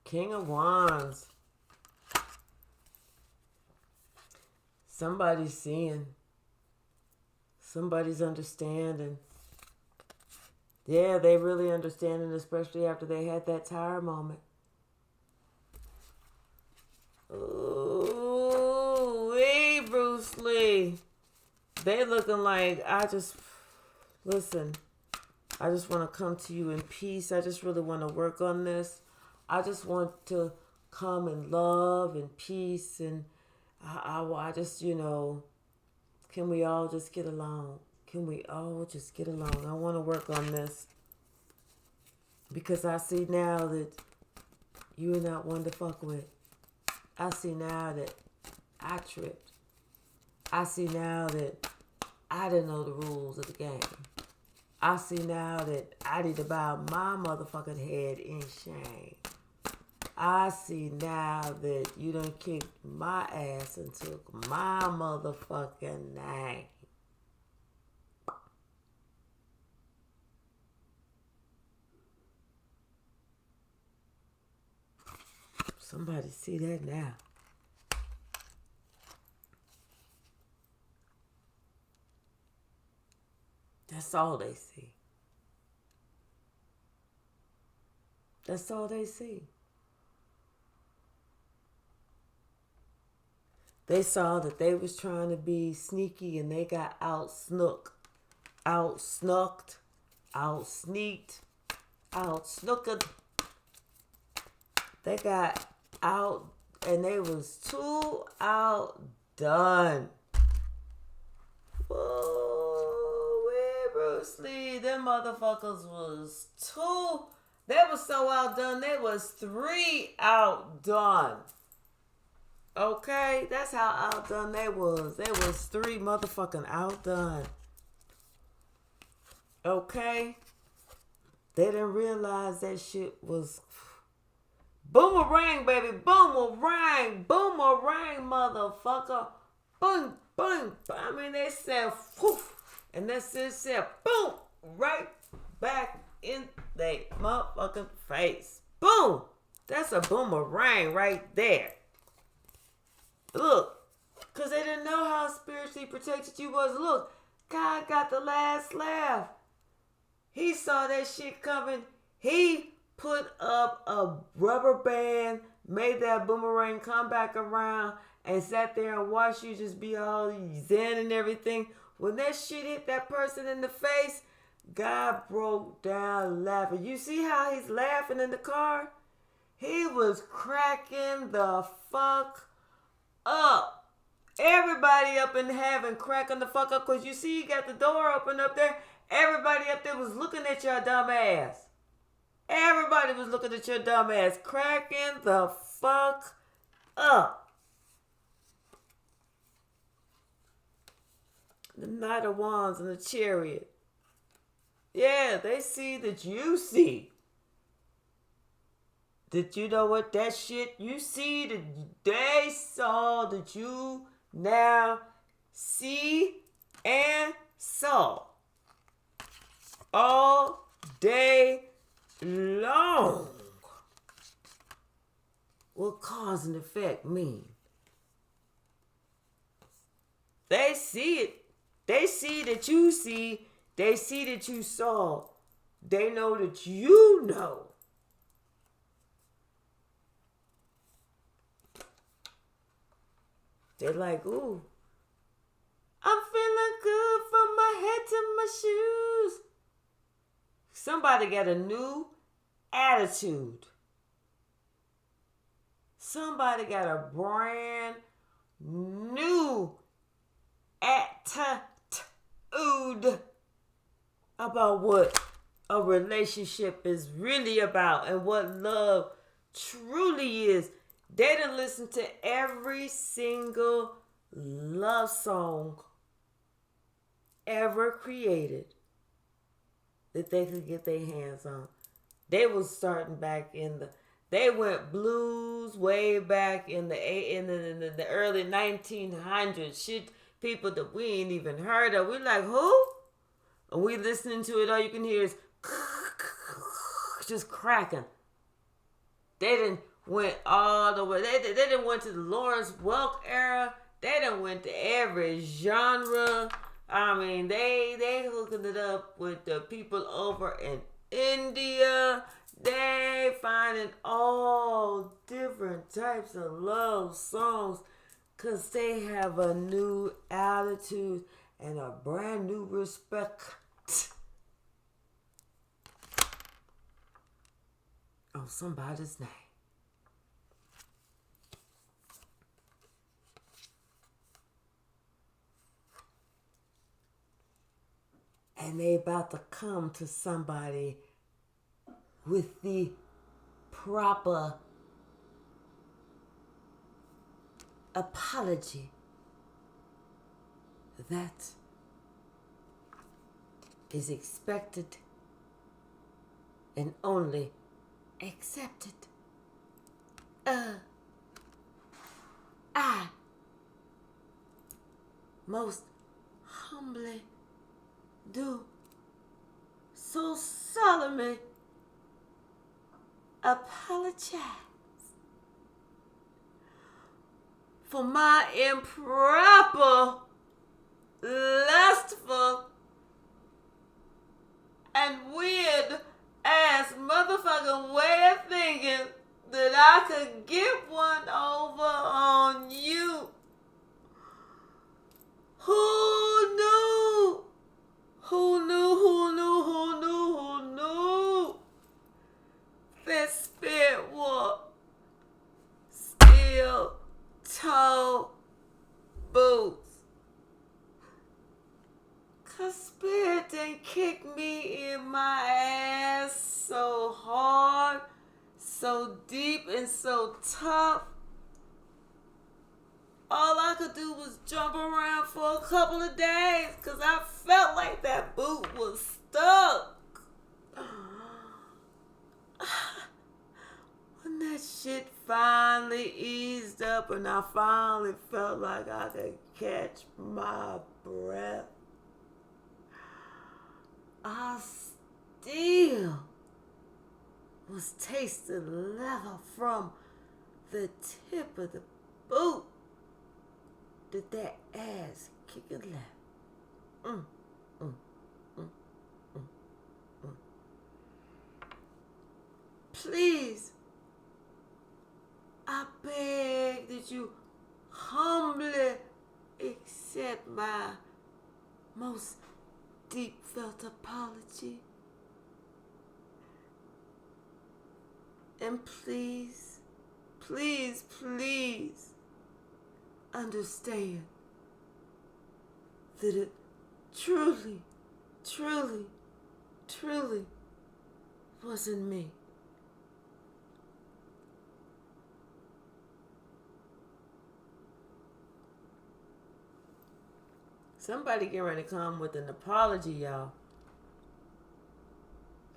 Speaker 1: King of Wands. Somebody's seeing. Somebody's understanding. Yeah, they really understanding, especially after they had that tire moment. Ooh, hey, Bruce Lee. They looking like, listen, I just want to come to you in peace. I just really want to work on this. I just want to come in love and peace. And I just, can we all just get along? Can we all just get along? I want to work on this. Because I see now that you are not one to fuck with. I see now that I tripped. I see now that I didn't know the rules of the game. I see now that I need to bow my motherfucking head in shame. I see now that you done kicked my ass and took my motherfucking name. Somebody see that now. That's all they see. That's all they see. They saw that they was trying to be sneaky and they got out-snooked, out-sneaked, out-snooked. They got out and they was too outdone. Whoa, Bruce Lee, them motherfuckers was two. They was so outdone, they was 3 outdone. Okay, that's how outdone they was. They was 3 motherfucking outdone. Okay? They didn't realize that shit was boomerang, baby. Boomerang. Boomerang, motherfucker. Boom, boom. I mean, they said, whoof. And that shit said, boom. Right back in their motherfucking face. Boom. That's a boomerang right there. Look. Because they didn't know how spiritually protected you was. Look. God got the last laugh. He saw that shit coming. He put up a rubber band, made that boomerang come back around, and sat there and watched you just be all zen and everything. When that shit hit that person in the face, God broke down laughing. You see how he's laughing in the car? He was cracking the fuck up. Everybody up in heaven cracking the fuck up because you see you got the door open up there. Everybody up there was looking at your dumb ass. Everybody was looking at your dumb ass, cracking the fuck up. The Knight of Wands and the Chariot. Yeah, they see that you see. Did you know what that shit you see that they saw that you now see and saw all day long? What cause and effect mean? They see it. They see that you see. They see that you saw. They know that you know. They're like, ooh, I'm feeling good from my head to my shoes. Somebody got a new attitude. Somebody got a brand new attitude about what a relationship is really about and what love truly is. They done listen to every single love song ever created that they could get their hands on. They was starting back they went blues way back in the early 1900s. Shit, people that we ain't even heard of. We like, who? And we listening to it, all you can hear is just cracking. They didn't, went all the way. They didn't went to the Lawrence Welk era. They done went to every genre. I mean, they hooking it up with the people over in India. They finding all different types of love songs because they have a new attitude and a brand new respect on somebody's name. And they about to come to somebody with the proper apology that is expected and only accepted. I most humbly do so solemnly apologize for my improper, lustful, and weird ass motherfucking way of thinking that I could get one over on you. Who knew? Who knew? Who knew? Who knew? Who knew? That Spirit will steel toe boots. 'Cause Spirit didn't kick me in my ass so hard, so deep, and so tough. All I could do was jump around for a couple of days because I felt like that boot was stuck. When that shit finally eased up and I finally felt like I could catch my breath, I still was tasting leather from the tip of the boot that ass kicking left. Please, I beg that you humbly accept my most deep felt apology. And please, please, please understand that it truly, truly, truly wasn't me. Somebody getting ready to come with an apology, y'all.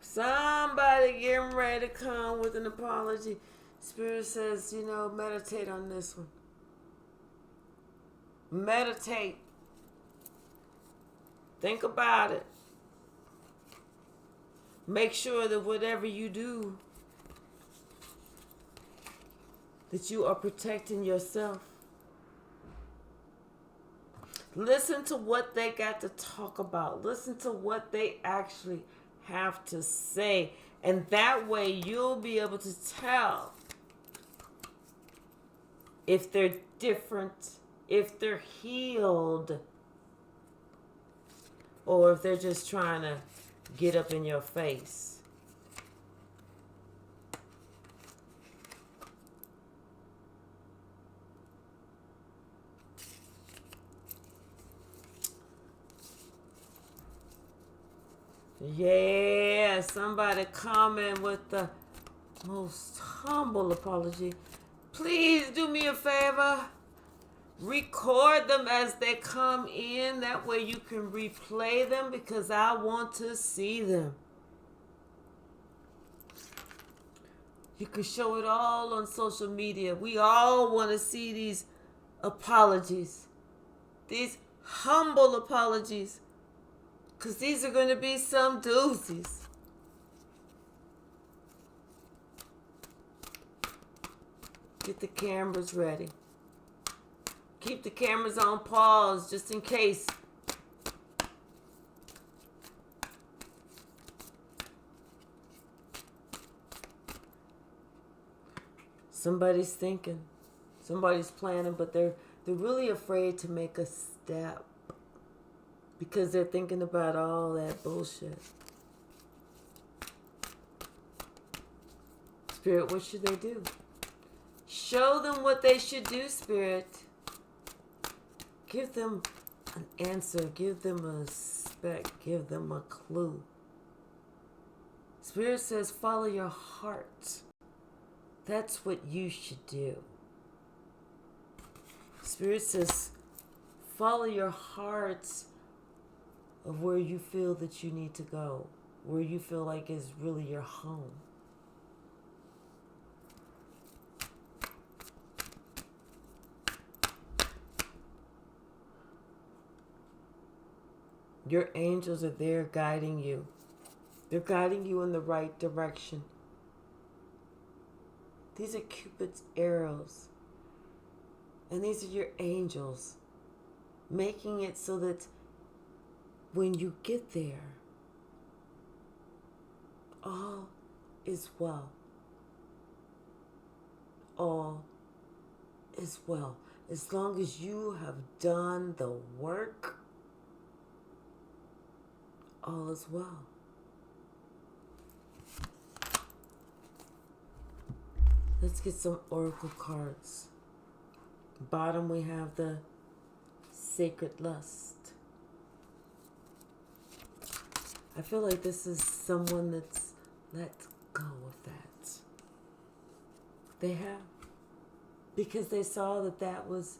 Speaker 1: Somebody getting ready to come with an apology. Spirit says, meditate on this one. Meditate. Think about it. Make sure that whatever you do, that you are protecting yourself. Listen to what they got to talk about. Listen to what they actually have to say. And that way you'll be able to tell if they're different, if they're healed, or if they're just trying to get up in your face. Yeah, somebody comment with the most humble apology. Please do me a favor. Record them as they come in. That way you can replay them because I want to see them. You can show it all on social media. We all want to see these apologies. These humble apologies. Because these are going to be some doozies. Get the cameras ready. Keep the cameras on pause just in case. Somebody's thinking. Somebody's planning, but they're really afraid to make a step because they're thinking about all that bullshit. Spirit, what should they do? Show them what they should do, Spirit. Give them an answer. Give them a spec. Give them a clue. Spirit says, follow your heart. That's what you should do. Spirit says, follow your heart of where you feel that you need to go, where you feel like is really your home. Your angels are there guiding you. They're guiding you in the right direction. These are Cupid's arrows. And these are your angels, making it so that when you get there, all is well. All is well. As long as you have done the work, all is well. Let's get some oracle cards. Bottom we have the Sacred Lust. I feel like this is someone that's let go of that. They have. Because they saw that that was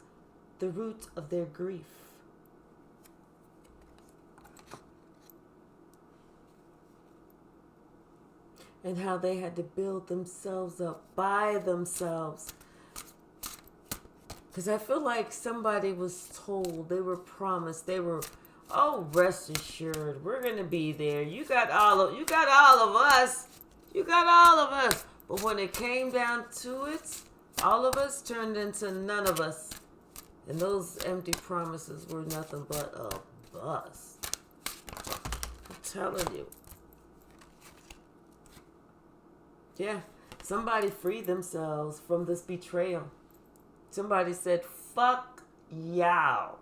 Speaker 1: the root of their grief. And how they had to build themselves up by themselves. Because I feel like somebody was told, they were promised, they were, oh, rest assured, we're going to be there. You got all of us. You got all of us. But when it came down to it, all of us turned into none of us. And those empty promises were nothing but a bust. I'm telling you. Yeah, somebody freed themselves from this betrayal. Somebody said, fuck y'all.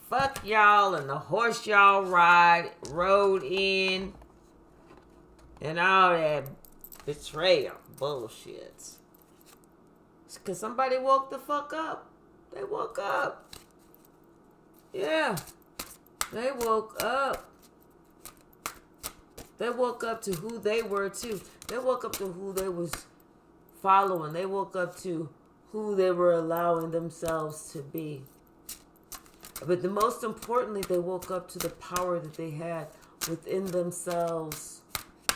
Speaker 1: Fuck y'all and the horse y'all rode in, and all that betrayal bullshit. Because somebody woke the fuck up. They woke up. Yeah, they woke up. They woke up to who they were too. They woke up to who they was following. They woke up to who they were allowing themselves to be. But the most importantly, they woke up to the power that they had within themselves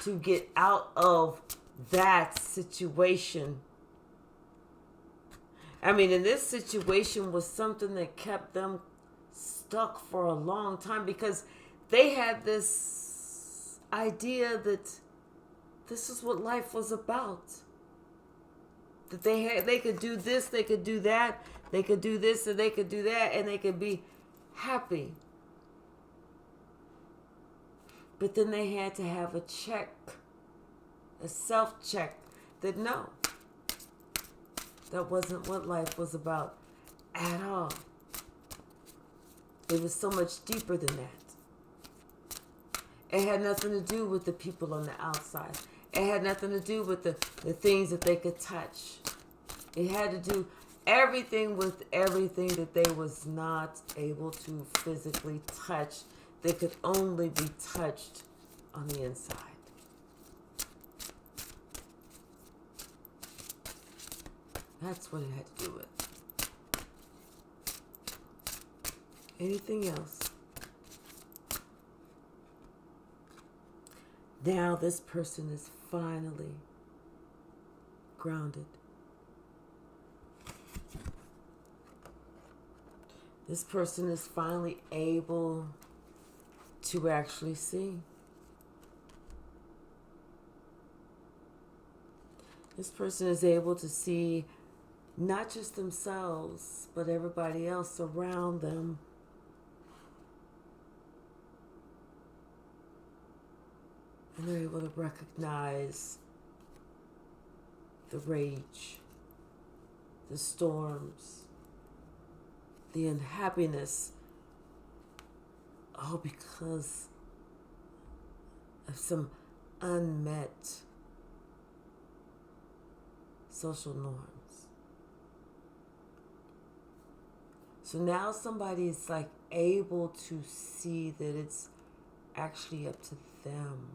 Speaker 1: to get out of that situation. I mean, and this situation was something that kept them stuck for a long time because they had this idea that this is what life was about. That they could do this, they could do that, they could do this and they could do that, and they could be happy. But then they had to have a check, a self-check, that no, that wasn't what life was about at all. It was so much deeper than that. It had nothing to do with the people on the outside. It had nothing to do with the things that they could touch. It had to do everything with everything that they was not able to physically touch. They could only be touched on the inside. That's what it had to do with. Anything else? Now this person is finally grounded. This person is finally able to actually see. This person is able to see not just themselves, but everybody else around them. And they're able to recognize the rage, the storms, the unhappiness, all because of some unmet social norms. So now somebody is like able to see that it's actually up to them.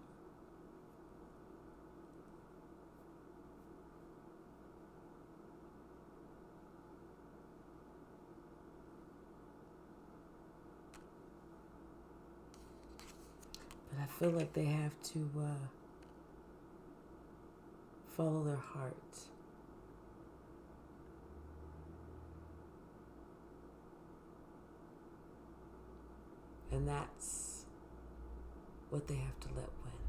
Speaker 1: But I feel like they have to follow their heart. And that's what they have to let win.